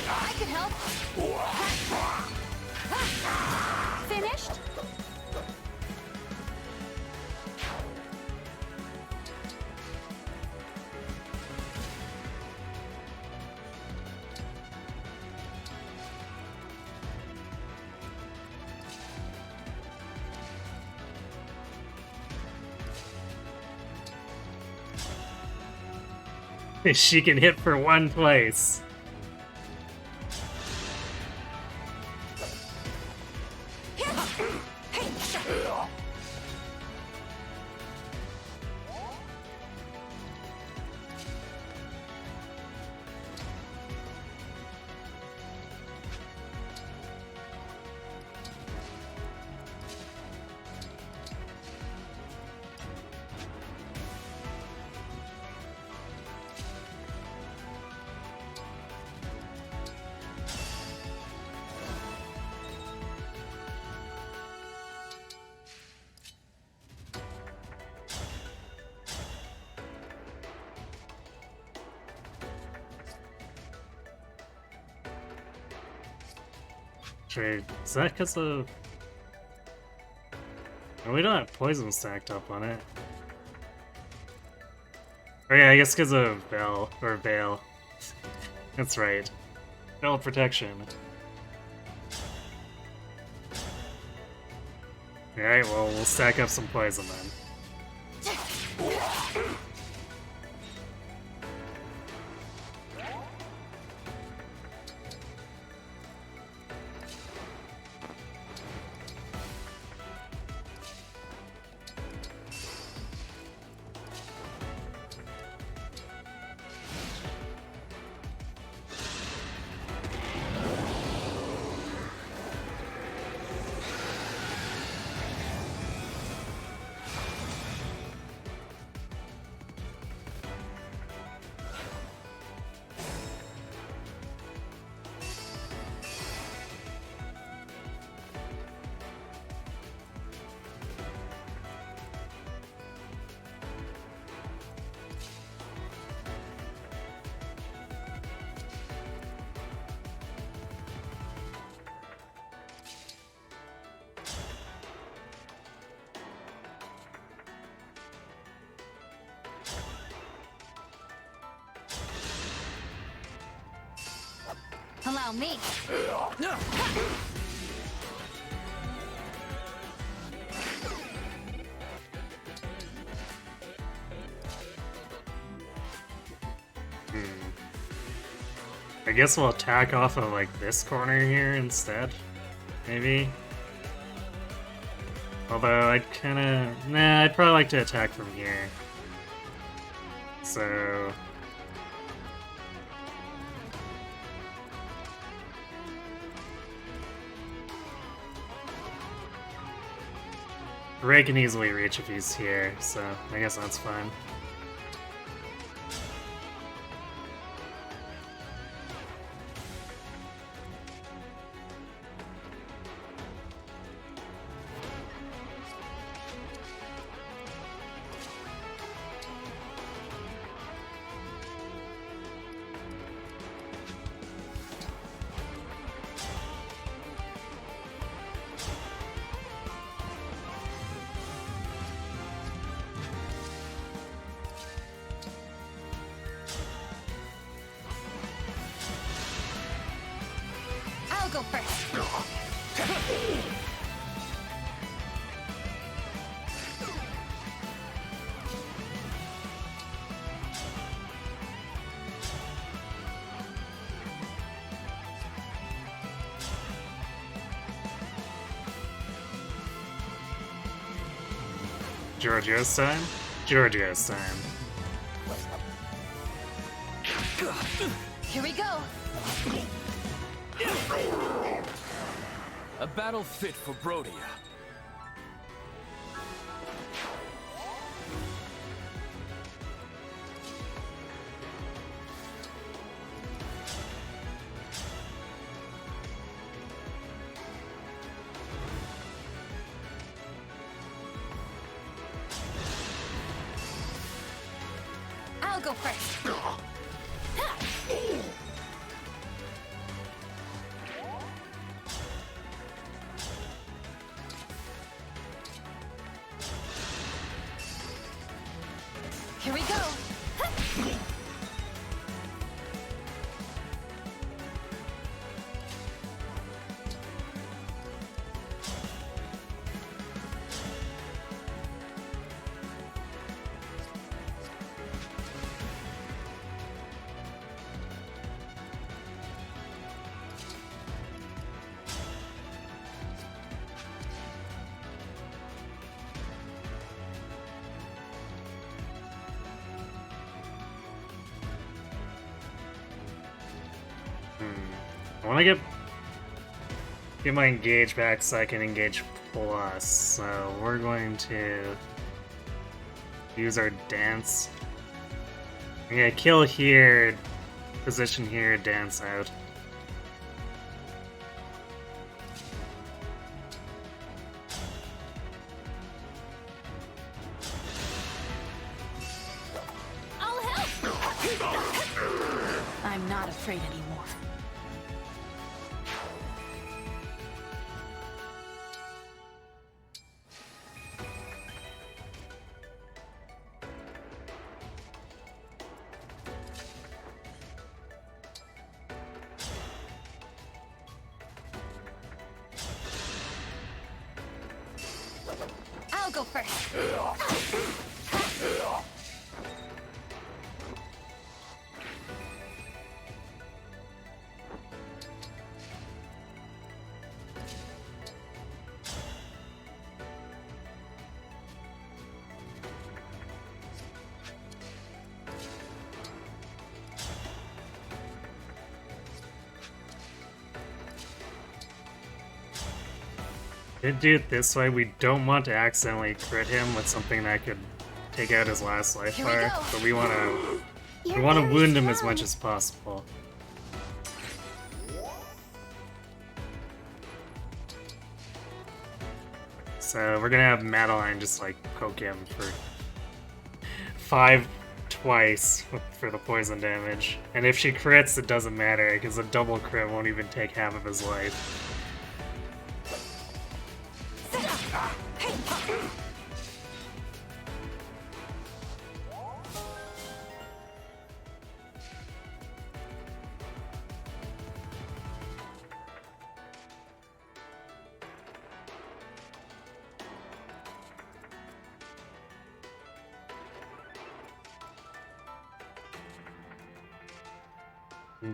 I can help. Finished? She can hit for one place. Trade. Is that because of... Oh, we don't have poison stacked up on it. Oh yeah, I guess because of Bell, or Veil. That's right. Veil protection. Alright, well, we'll stack up some poison then. Allow me. I guess we'll attack off of like this corner here instead, maybe. Although I'd kinda... Nah, I'd probably like to attack from here. So... Ray can easily reach if he's here, so I guess that's fine. I'll go first. Giorgio's time? Giorgio's time. Here we go. A battle fit for Brodia. I'll go first. Here we go. I want to get my engage back so I can engage plus. So we're going to use our dance. Yeah, kill here, position here, dance out. I'll help. I'm not afraid anymore. I'll go first. Could do it this way. We don't want to accidentally crit him with something that could take out his last life Here we bar, go. but we want You're to very wound him as strong. much as possible. So we're gonna have Madeline just like poke him for 5 twice for the poison damage, and if she crits, it doesn't matter because a double crit won't even take half of his life.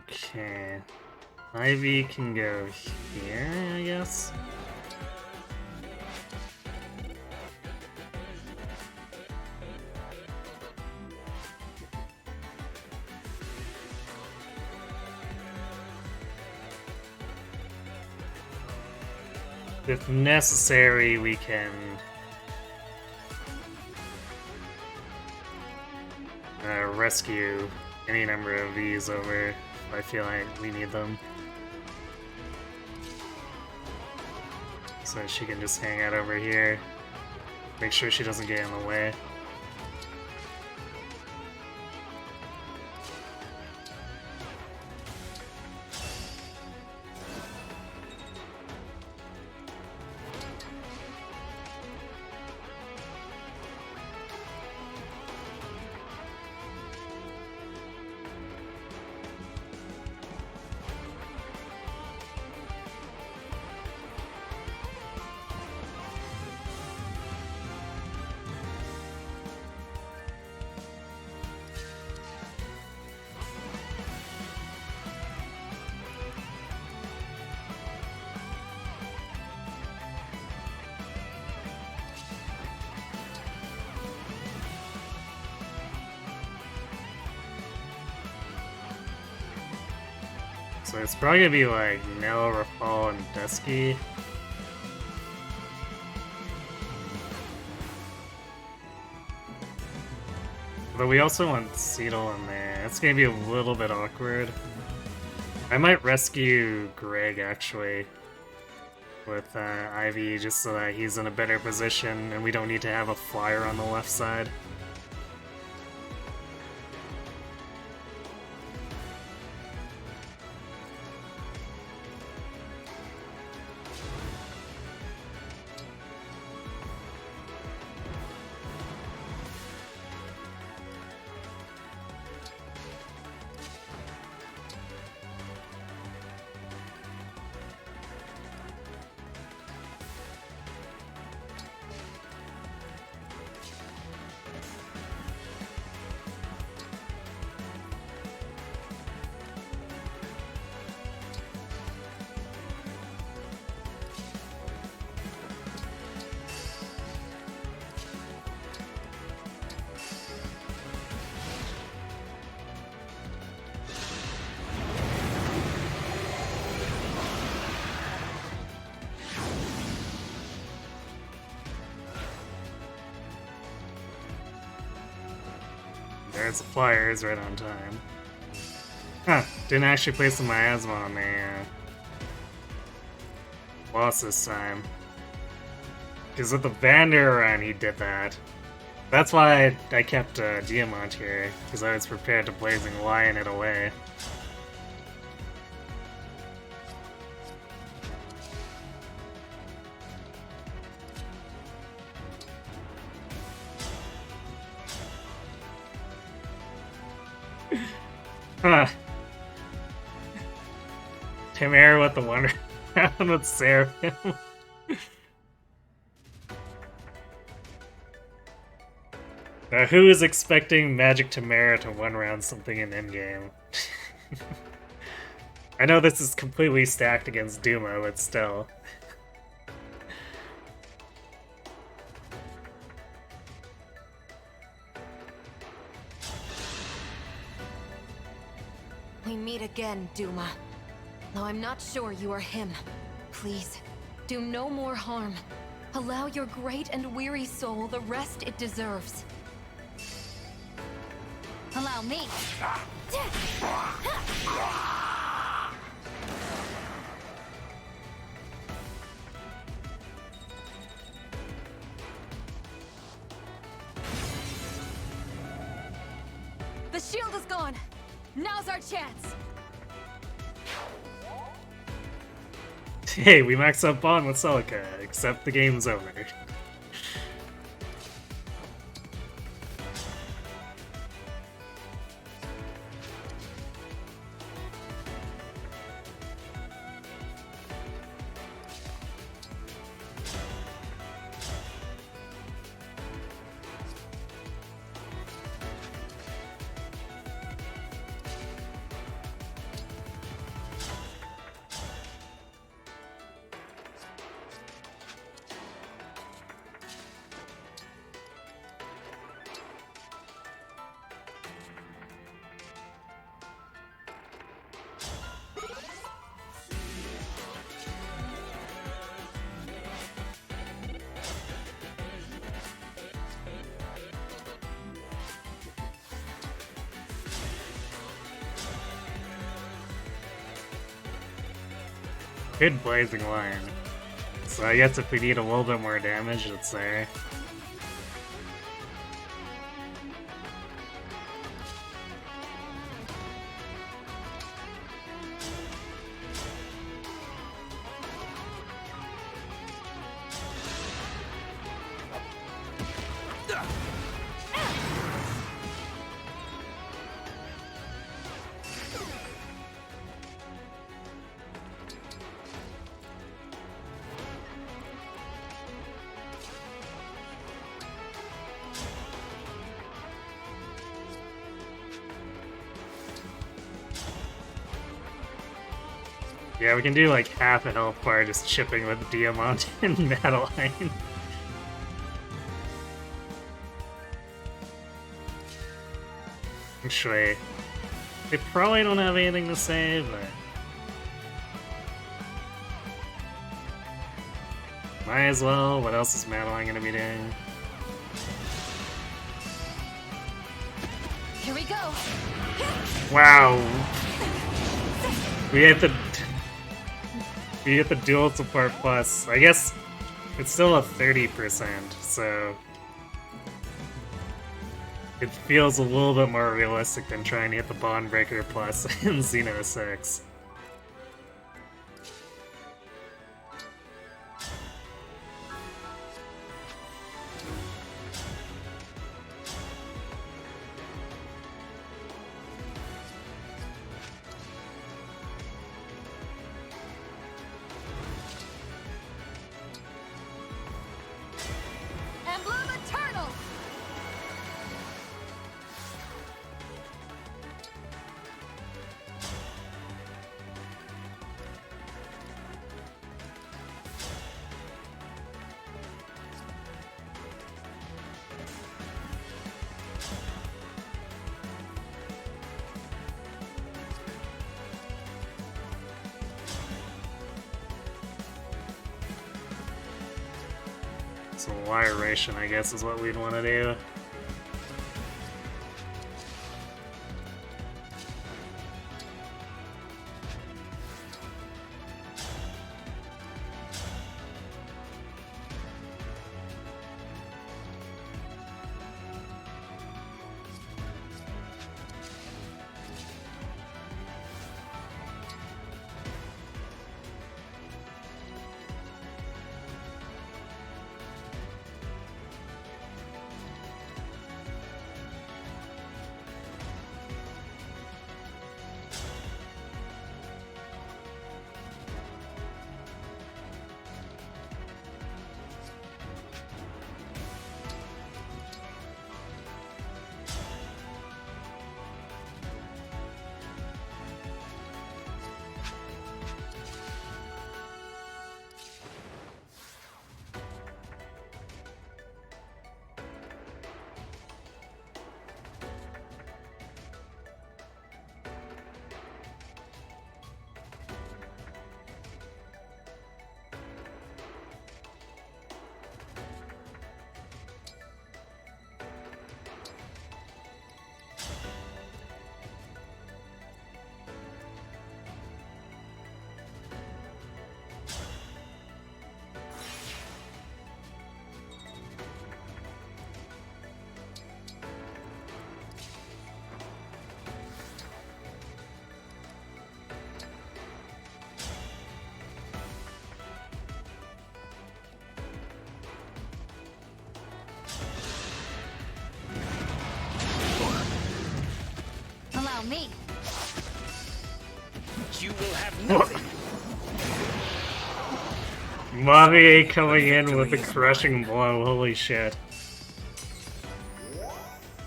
Okay. Ivy can go here, I guess. If necessary, we can rescue any number of these over. I feel like we need them. So she can just hang out over here. Make sure she doesn't get in the way. So it's probably gonna be like Nell, Rafal, and Dusky. But we also want Cedal in there. It's gonna be a little bit awkward. I might rescue Greg actually with Ivy just so that he's in a better position and we don't need to have a flyer on the left side. There's the flyers right on time. Huh, didn't actually place the miasma on the boss this time. Because with the Vander run, he did that. That's why I kept Diamant here, because I was prepared to Blazing Lion it away. Huh. Tamara with the Wonder with Seraphim. Who is expecting Magic Tamara to one-round something in endgame? I know this is completely stacked against Duma, but still. We meet again, Duma. Though I'm not sure you are him. Please, do no more harm. Allow your great and weary soul the rest it deserves. Allow me. The shield is gone. Now's our chance. Hey, we maxed up Bond with Celica, except the game's over. Good Blazing Lion. So I guess if we need a little bit more damage, it's there. Yeah, we can do like half a health bar just chipping with Diamant and Madeline. Actually, they probably don't have anything to say, but... might as well. What else is Madeline gonna be doing? Here we go. Wow! We get the dual support plus. I guess it's still a 30%, so it feels a little bit more realistic than trying to hit the Bond Breaker plus in Xeno 6. Emblem Eternal! So wire ration, I guess, is what we'd want to do. Mommy coming in with a crushing blow, holy shit.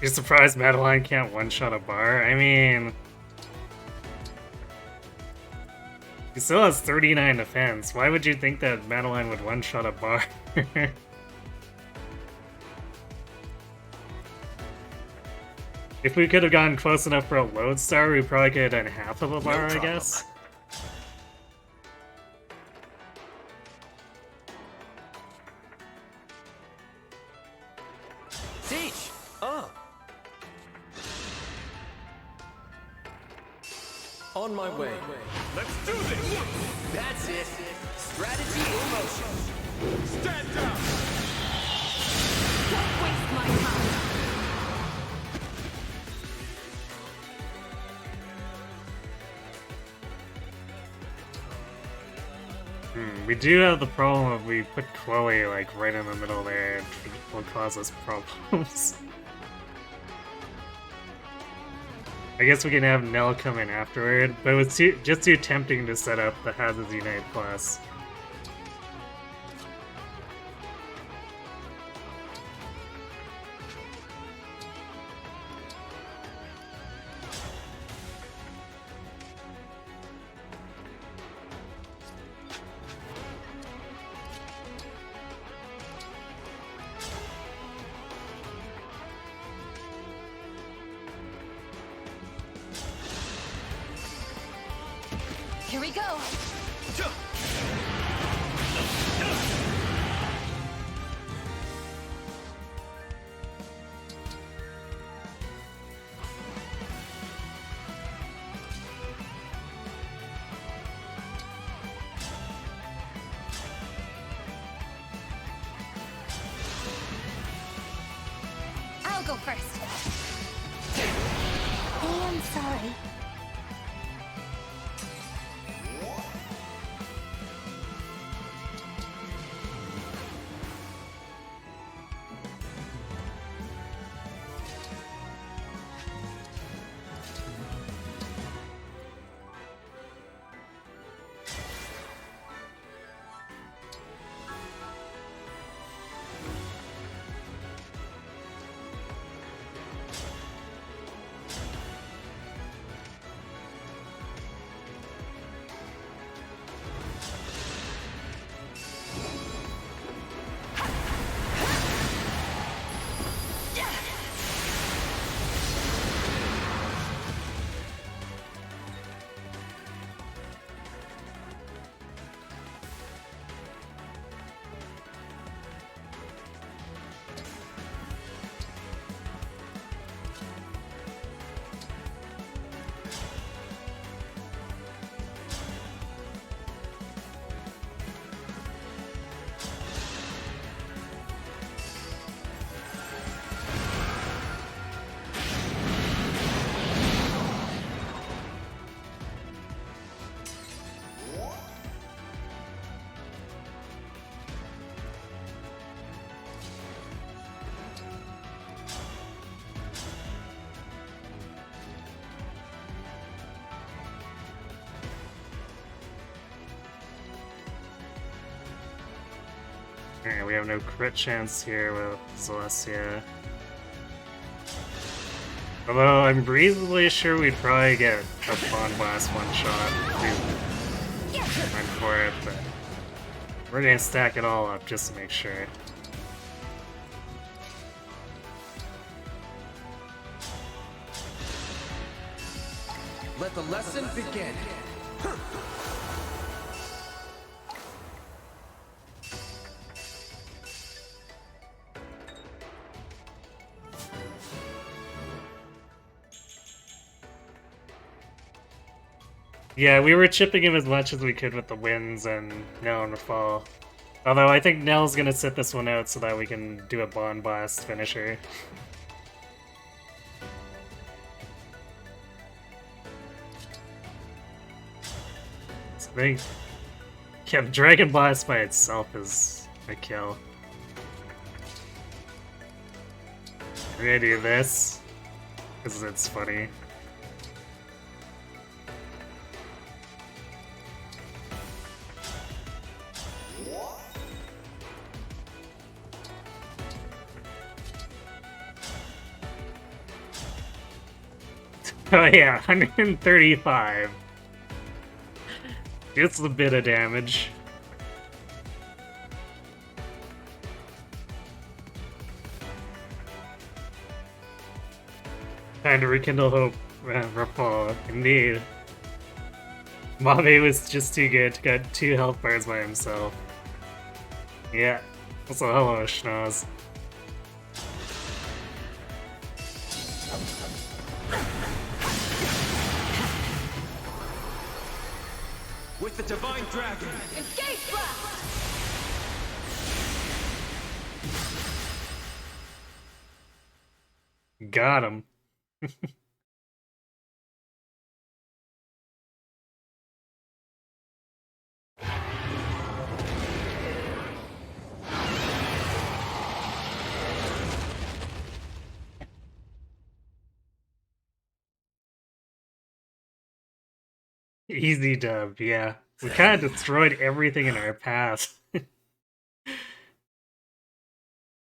You're surprised Madeline can't one-shot a bar? I mean... He still has 39 defense. Why would you think that Madeline would one-shot a bar? If we could have gotten close enough for a lodestar, we probably could have done half of a bar, I guess. Siege! Oh. On my way. Let's do this! That's it. Strategy in motion. Stand down! Don't waste my time. We do have the problem of we put Chloe like right in the middle there, and it will cause us problems. I guess we can have Nell come in afterward, but it was just too tempting to set up the Hazards Unite class. Here we go. I'll go first. I am sorry. Alright, we have no crit chance here with Celestia. Although I'm reasonably sure we'd probably get a Bond Blast one shot if we went for it, but we're gonna stack it all up just to make sure. Let the lesson begin. Yeah, we were chipping him as much as we could with the wins and Nell and Fall. Although I think Nell's gonna sit this one out so that we can do a Bond Blast finisher. So I think, yeah, Dragon Blast by itself is a kill. We're gonna do this, because it's funny. Oh yeah, 135. Just a bit of damage. Time to rekindle hope, Rapal. Indeed. Mabe was just too good, got 2 health bars by himself. Yeah. Also, hello, Schnoz. With the Divine Dragon! Escape blast! Got him. Easy dub, yeah. We kind of destroyed everything in our path.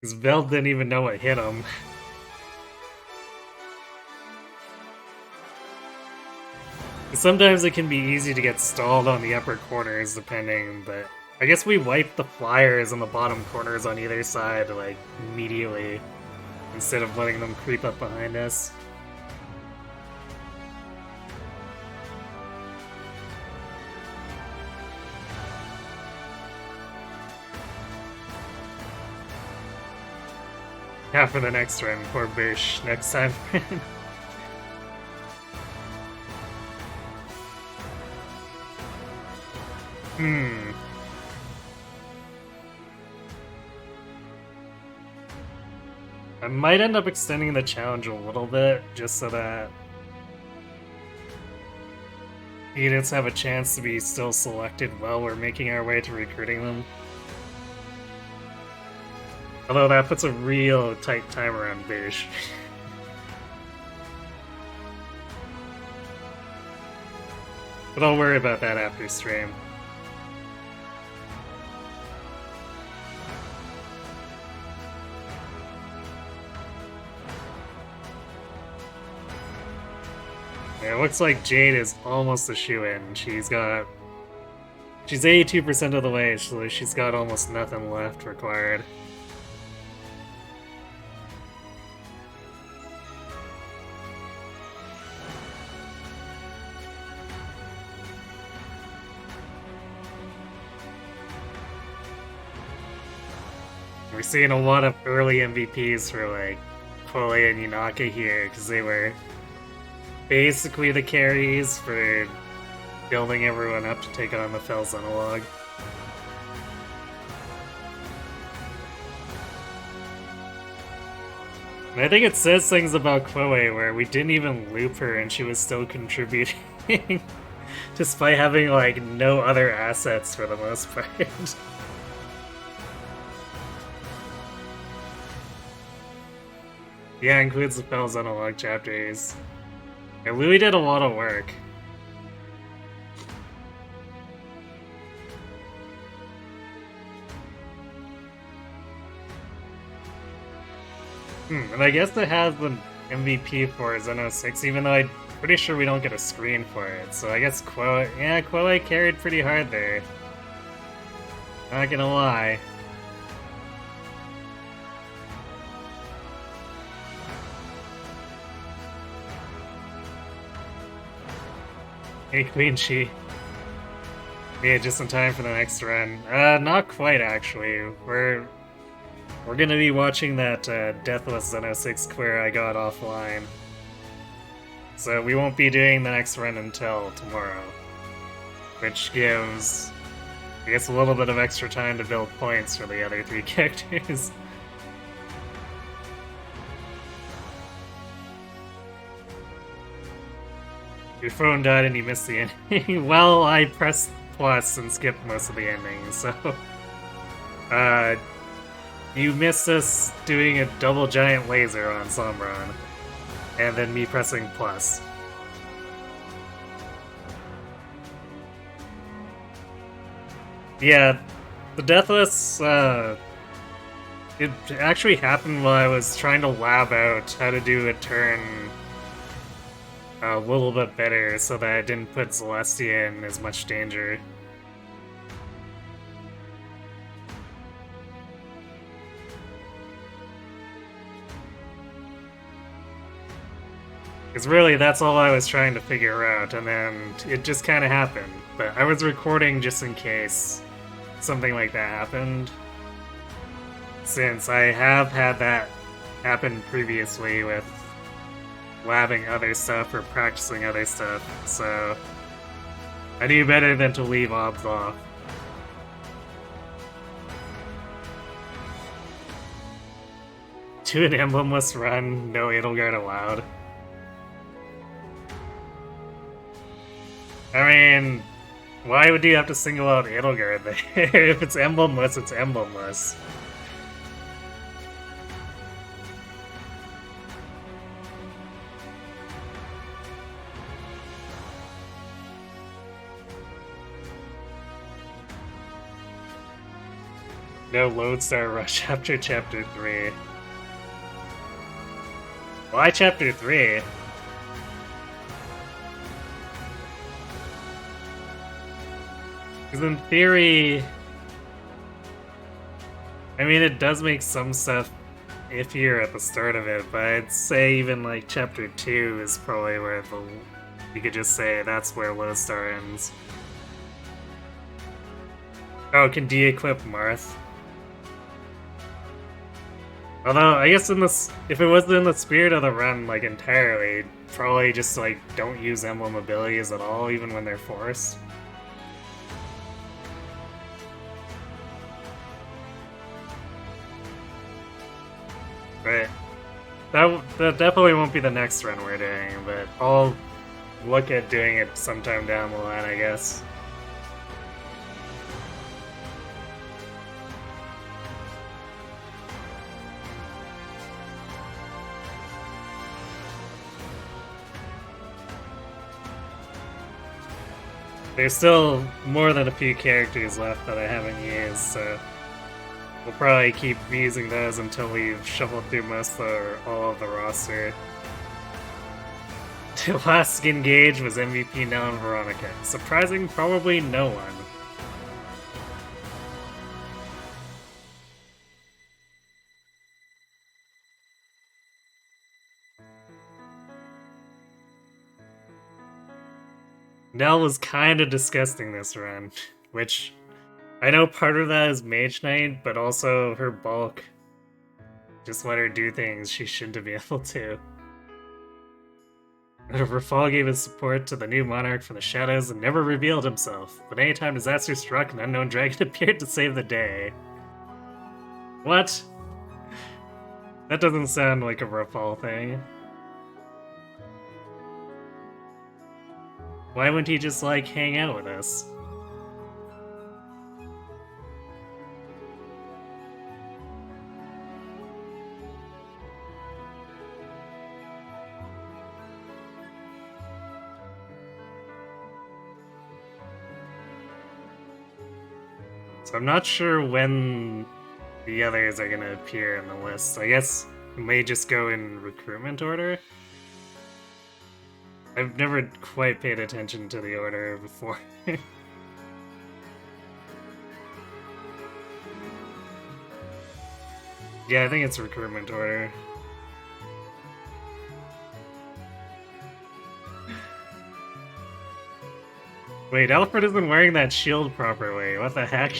Because Vel didn't even know what hit him. Sometimes it can be easy to get stalled on the upper corners, depending, but I guess we wiped the flyers on the bottom corners on either side, like, immediately, instead of letting them creep up behind us. Half for the next run, poor Bish, next time. I might end up extending the challenge a little bit, just so that units have a chance to be still selected while we're making our way to recruiting them. Although that puts a real tight timer on Bish. But I'll worry about that after stream. Yeah, it looks like Jade is almost a shoo-in. She's 82% of the way, so she's got almost nothing left required. We're seeing a lot of early MVPs for like Kole and Yunaka here, because they were basically the carries for building everyone up to take on the Fel Xenologue. And I think it says things about Chloe where we didn't even loop her and she was still contributing, despite having like no other assets for the most part. Yeah, includes the Fel Xenologue chapters. Yeah, Louis did a lot of work. And I guess it has the MVP for Xeno 6, even though I'm pretty sure we don't get a screen for it. So I guess Quelle carried pretty hard there. Not gonna lie. Hey, Queen Shi. Yeah, just in time for the next run. Not quite, actually. We're gonna be watching that Deathless Xeno 6 clear I got offline. So we won't be doing the next run until tomorrow. Which gives, I guess, a little bit of extra time to build points for the other 3 characters. Your phone died and you missed the ending. Well, I pressed plus and skipped most of the endings, so... you missed us doing a double giant laser on Sombron. And then me pressing plus. Yeah, the Deathless, it actually happened while I was trying to lab out how to do a turn a little bit better so that I didn't put Celestia in as much danger. Because really, that's all I was trying to figure out, and then it just kind of happened. But I was recording just in case something like that happened, since I have had that happen previously with labbing other stuff or practicing other stuff, so I knew better than to leave obs off. To an emblemless run, no Edelgard allowed. I mean, why would you have to single out Edelgard there? If it's emblemless, it's emblemless. No Lodestar Rush after Chapter 3. Why Chapter 3? Because in theory, I mean, it does make some stuff iffier at the start of it, but I'd say even like Chapter 2 is probably where you could just say that's where Lodestar ends. Oh, can de-equip Marth? Although, I guess if it was in the spirit of the run, like, entirely, probably just, like, don't use emblem abilities at all, even when they're forced. Right. That definitely won't be the next run we're doing, but I'll look at doing it sometime down the line, I guess. There's still more than a few characters left that I haven't used, so we'll probably keep using those until we've shuffled through most or all of the roster. The last engage was MVP Nell and Veronica. Surprising, probably no one. Nell was kinda disgusting this run, which I know part of that is Mage Knight, but also her bulk just let her do things she shouldn't have been able to. Rafal gave his support to the new monarch from the shadows and never revealed himself, but anytime disaster struck, an unknown dragon appeared to save the day. What? That doesn't sound like a Rafal thing. Why wouldn't he just, like, hang out with us? So I'm not sure when the others are gonna appear in the list. I guess it may just go in recruitment order. I've never quite paid attention to the order before. Yeah, I think it's recruitment order. Wait, Alfred isn't wearing that shield properly. What the heck?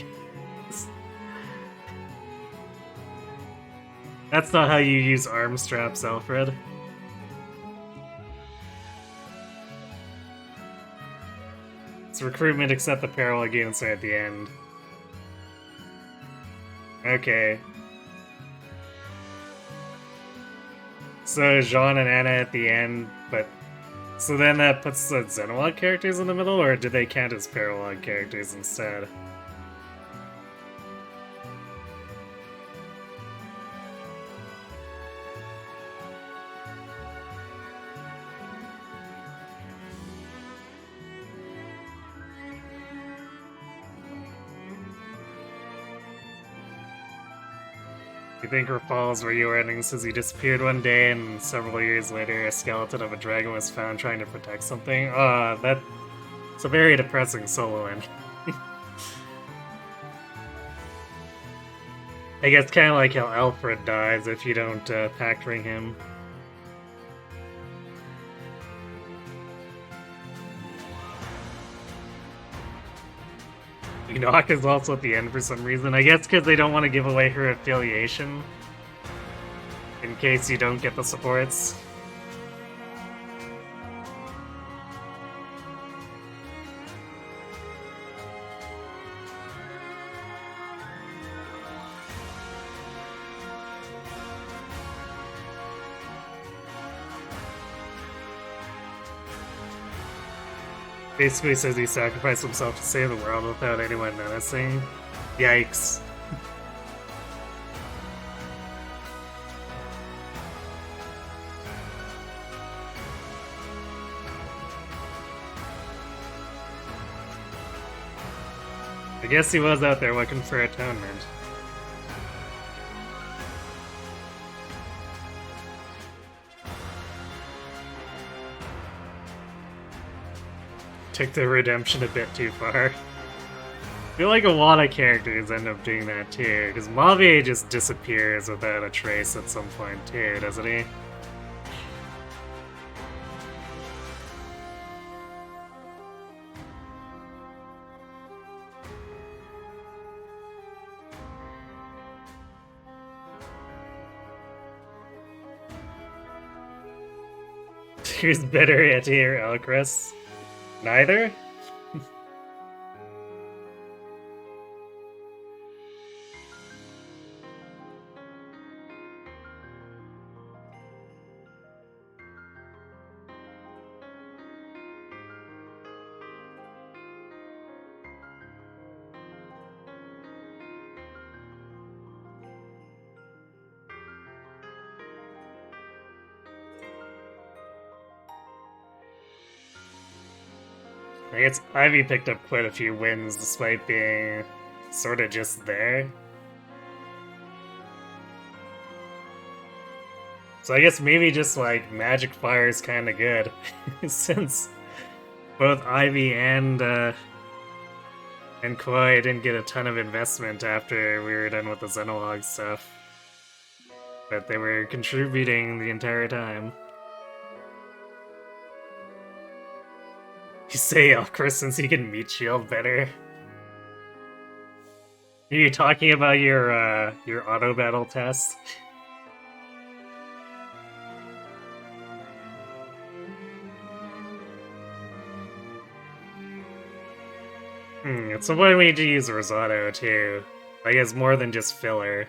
That's not how you use arm straps, Alfred. It's recruitment except the parallel units are at the end. Okay. So Jean and Anna at the end, but... So then that puts the Xenologue characters in the middle, or did they count as parallel characters instead? You think Rafal's where you were ending since he disappeared one day and several years later a skeleton of a dragon was found trying to protect something? That's a very depressing solo ending. I guess kind of like how Alfred dies if you don't pact ring him. Enoch is also at the end for some reason. I guess because they don't want to give away her affiliation. In case you don't get the supports. Basically says he sacrificed himself to save the world without anyone noticing. Yikes. I guess he was out there looking for atonement. Took the redemption a bit too far. I feel like a lot of characters end up doing that too, because Mavier just disappears without a trace at some point too, doesn't he? Who's better at here, Elcris? Neither? I guess Ivy picked up quite a few wins despite being sort of just there. So I guess maybe just like Magic Fire is kind of good since both Ivy and Koi didn't get a ton of investment after we were done with the Xenologue stuff. But they were contributing the entire time. You say Elcris since he can meat shield better. Are you talking about your auto battle test? At some point we need to use Rosado too. I guess more than just filler.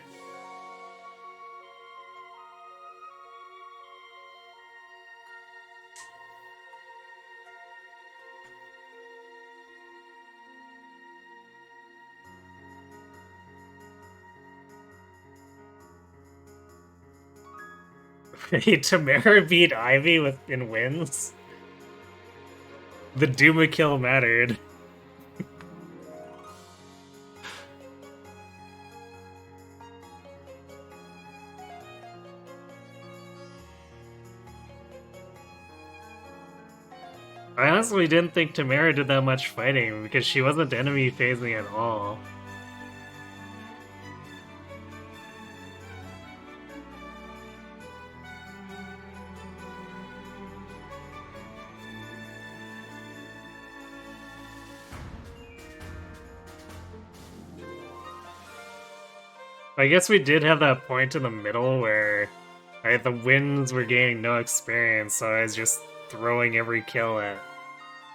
Tamara beat Ivy in wins? The Duma kill mattered. I honestly didn't think Tamara did that much fighting because she wasn't enemy phasing at all. I guess we did have that point in the middle where the wins were gaining no experience, so I was just throwing every kill at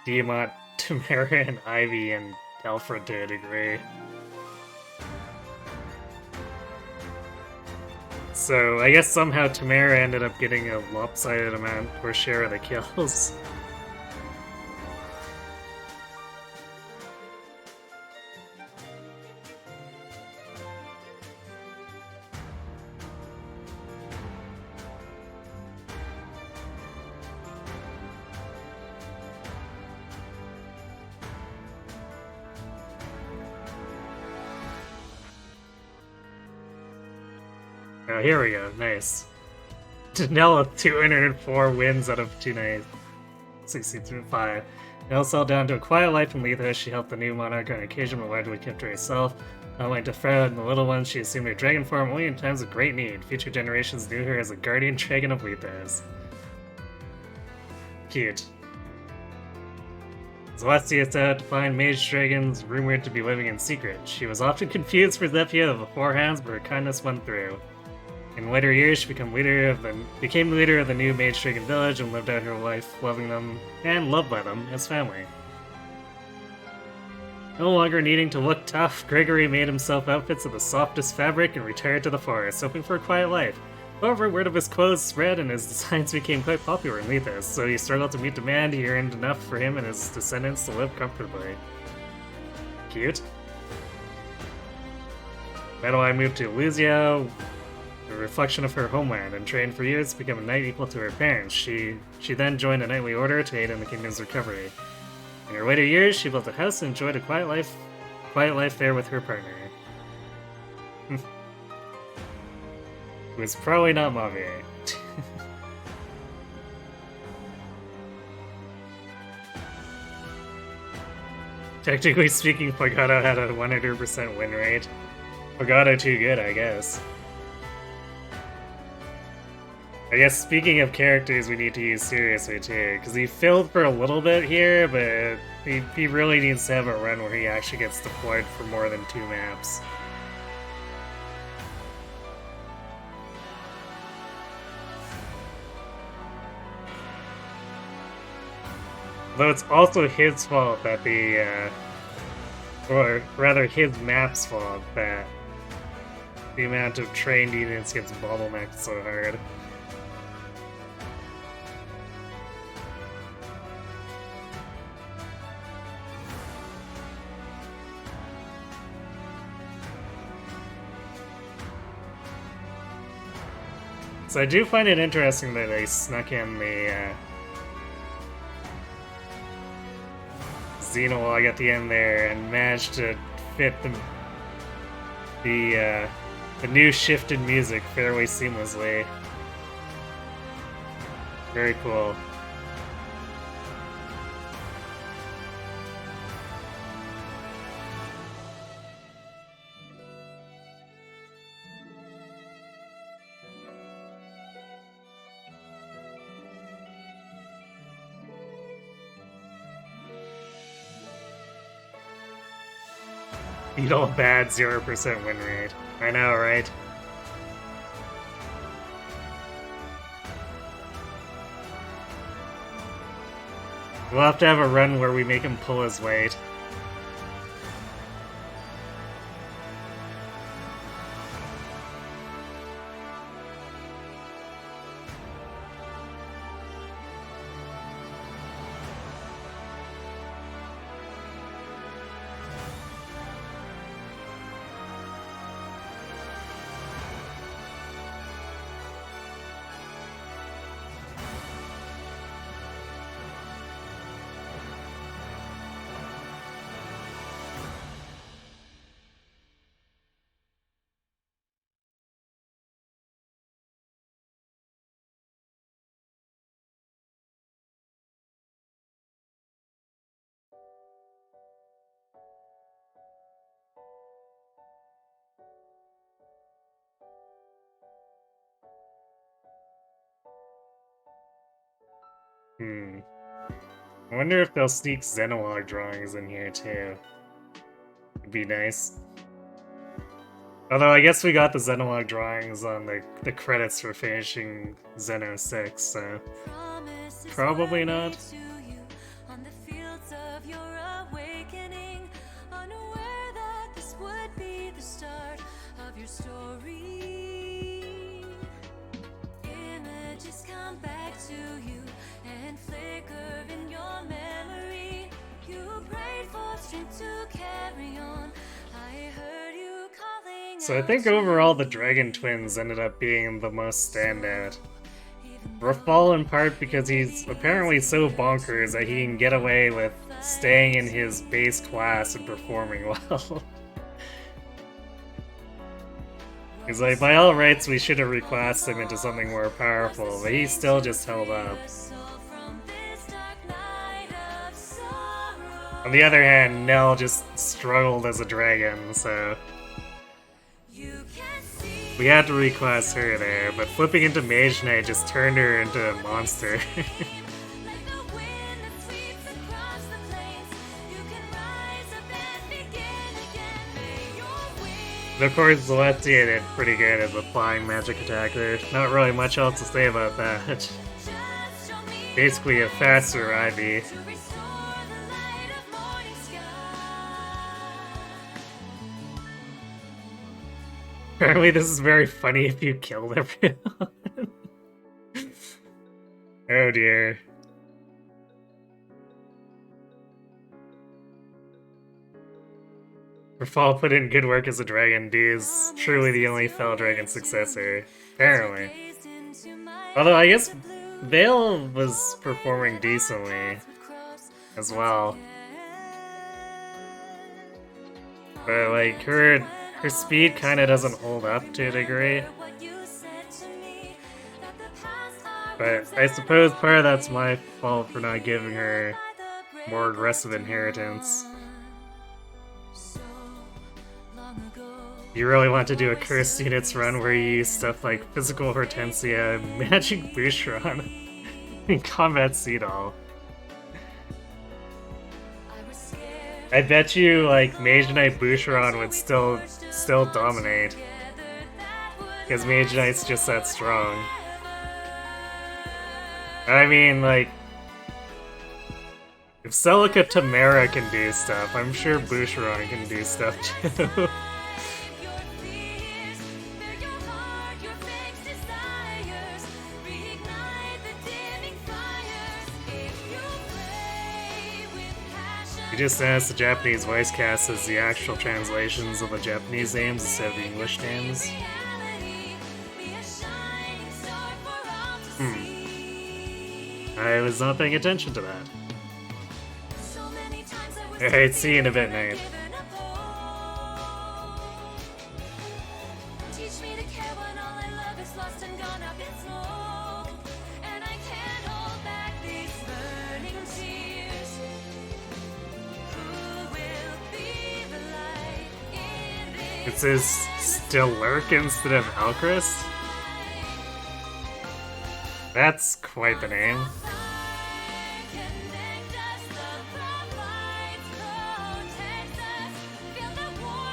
Tiamat, Tamara, and Ivy, and Alfred to a degree. So I guess somehow Tamara ended up getting a lopsided amount or share of the kills. Oh, here we go. Nice. Nell with 204 wins out of 265. Nell settled down to a quiet life in Letha. She helped the new monarch on occasion, but largely kept to herself. Unlike Defra and the little ones, she assumed her dragon form only in times of great need. Future generations knew her as a guardian dragon of Lethas. Cute. Celestia set out to find mage dragons rumored to be living in secret. She was often confused for Zephyr of the Four Hands, but her kindness won through. In later years, she became leader of the new mage dragon village and lived out her life loving them and loved by them as family. No longer needing to look tough, Gregory made himself outfits of the softest fabric and retired to the forest, hoping for a quiet life. However, word of his clothes spread and his designs became quite popular in Lethas, so he struggled to meet demand. He earned enough for him and his descendants to live comfortably. Cute. Madeline moved to Luzia, a reflection of her homeland, and trained for years to become a knight equal to her parents. She then joined a knightly order to aid in the kingdom's recovery. In her later years, she built a house and enjoyed a quiet life there with her partner. It was probably not Mavier. Technically speaking, Pagano had a 100% win rate. Pagano too good, I guess. I guess speaking of characters we need to use seriously too, because he filled for a little bit here, but he really needs to have a run where he actually gets deployed for more than 2 maps. Though it's also his fault that or rather his map's fault that the amount of trained units gets bottlenecked so hard. So I do find it interesting that they snuck in the Xenologue at the end there and managed to fit the new shift in music fairly seamlessly. Very cool. Beat all bad 0% win rate. I know, right? We'll have to have a run where we make him pull his weight. I wonder if they'll sneak Xenologue drawings in here too. It'd be nice. Although I guess we got the Xenologue drawings on the credits for finishing Xeno 6, so probably not. So I think overall the Dragon Twins ended up being the most standout. Rafal in part because he's apparently so bonkers that he can get away with staying in his base class and performing well. He's like, by all rights, we should have reclassed him into something more powerful, but he still just held up. On the other hand, Nell just struggled as a dragon, so we had to reclass her there, but flipping into Mage Knight just turned her into a monster. Of course, Celestia did pretty good as a flying magic attacker. Not really much else to say about that. Basically a faster Ivy. Apparently this is very funny if you killed everyone. Oh dear. Rafal put in good work as a dragon. D is truly the only Fel Dragon successor. Apparently. Although I guess Vale was performing decently as well. But like her speed kinda doesn't hold up to a degree. But I suppose part of that's my fault for not giving her more aggressive inheritance. You really want to do a Cursed Units run where you use stuff like Physical Hortensia, Magic Boucheron, and Combat Seedall. I bet you like Mage Knight Boucheron would still dominate. Because Mage Knight's just that strong. I mean, like, if Celica Tamara can do stuff, I'm sure Boucheron can do stuff too. You just asked the Japanese voice cast as the actual translations of the Japanese names instead of the English names. I was not paying attention to that. Alright, see you in a bit, Nate. It says still lurk instead of Alchrist? That's quite the name.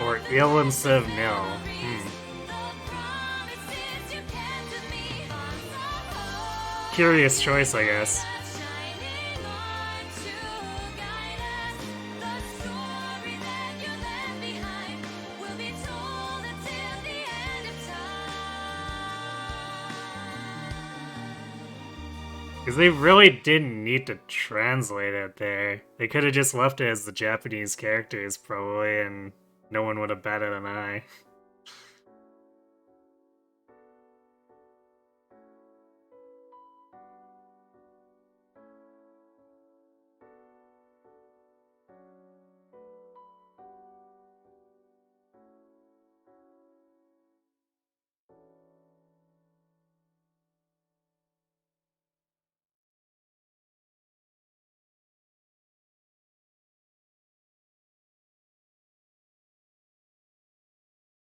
Or ill instead of nil. Curious choice, I guess. Because they really didn't need to translate it there. They could have just left it as the Japanese characters, probably, and no one would have batted an eye.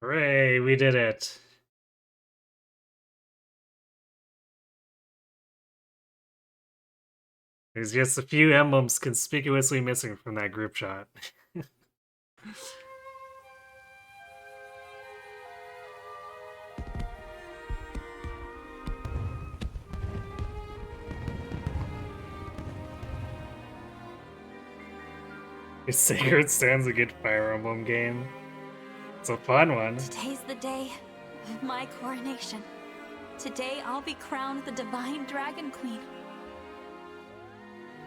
Hooray, we did it. There's just a few emblems conspicuously missing from that group shot. Sacred Stand's a good Fire Emblem game. It's a fun one. Today's the day of my coronation. Today I'll be crowned the Divine Dragon Queen.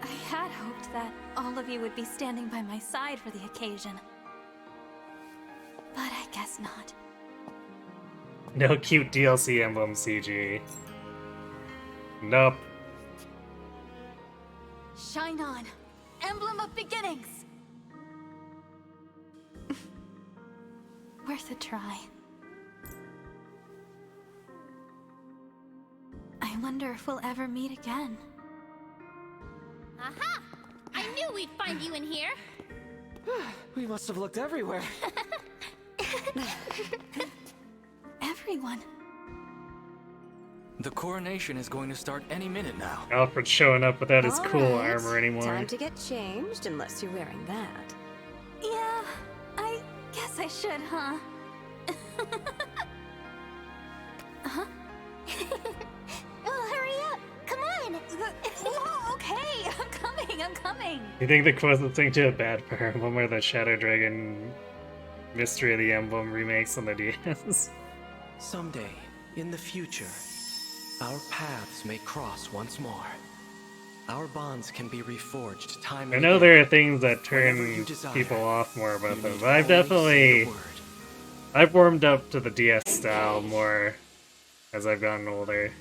I had hoped that all of you would be standing by my side for the occasion. But I guess not. No cute DLC emblem CG. Nope. Shine on, emblem of beginnings! Worth a try. I wonder if we'll ever meet again. Aha! I knew we'd find you in here! We must have looked everywhere. Everyone. The coronation is going to start any minute now. Alfred's showing up without his cool Alright, armor anymore. Time to get changed, unless you're wearing that. Yeah, I guess I should, huh? Huh? Well, hurry up! Come on! Whoa, okay, I'm coming. You think the closest thing to a bad Fire Emblem are the Shadow Dragon Mystery of the Emblem remakes on the DS? Someday, in the future, our paths may cross once more. Our bonds can be reforged time I and know again. there are things that turn Whenever you desire, people off more about you them, need but I've only say definitely... the word. I've warmed up to the DS style more as I've gotten older.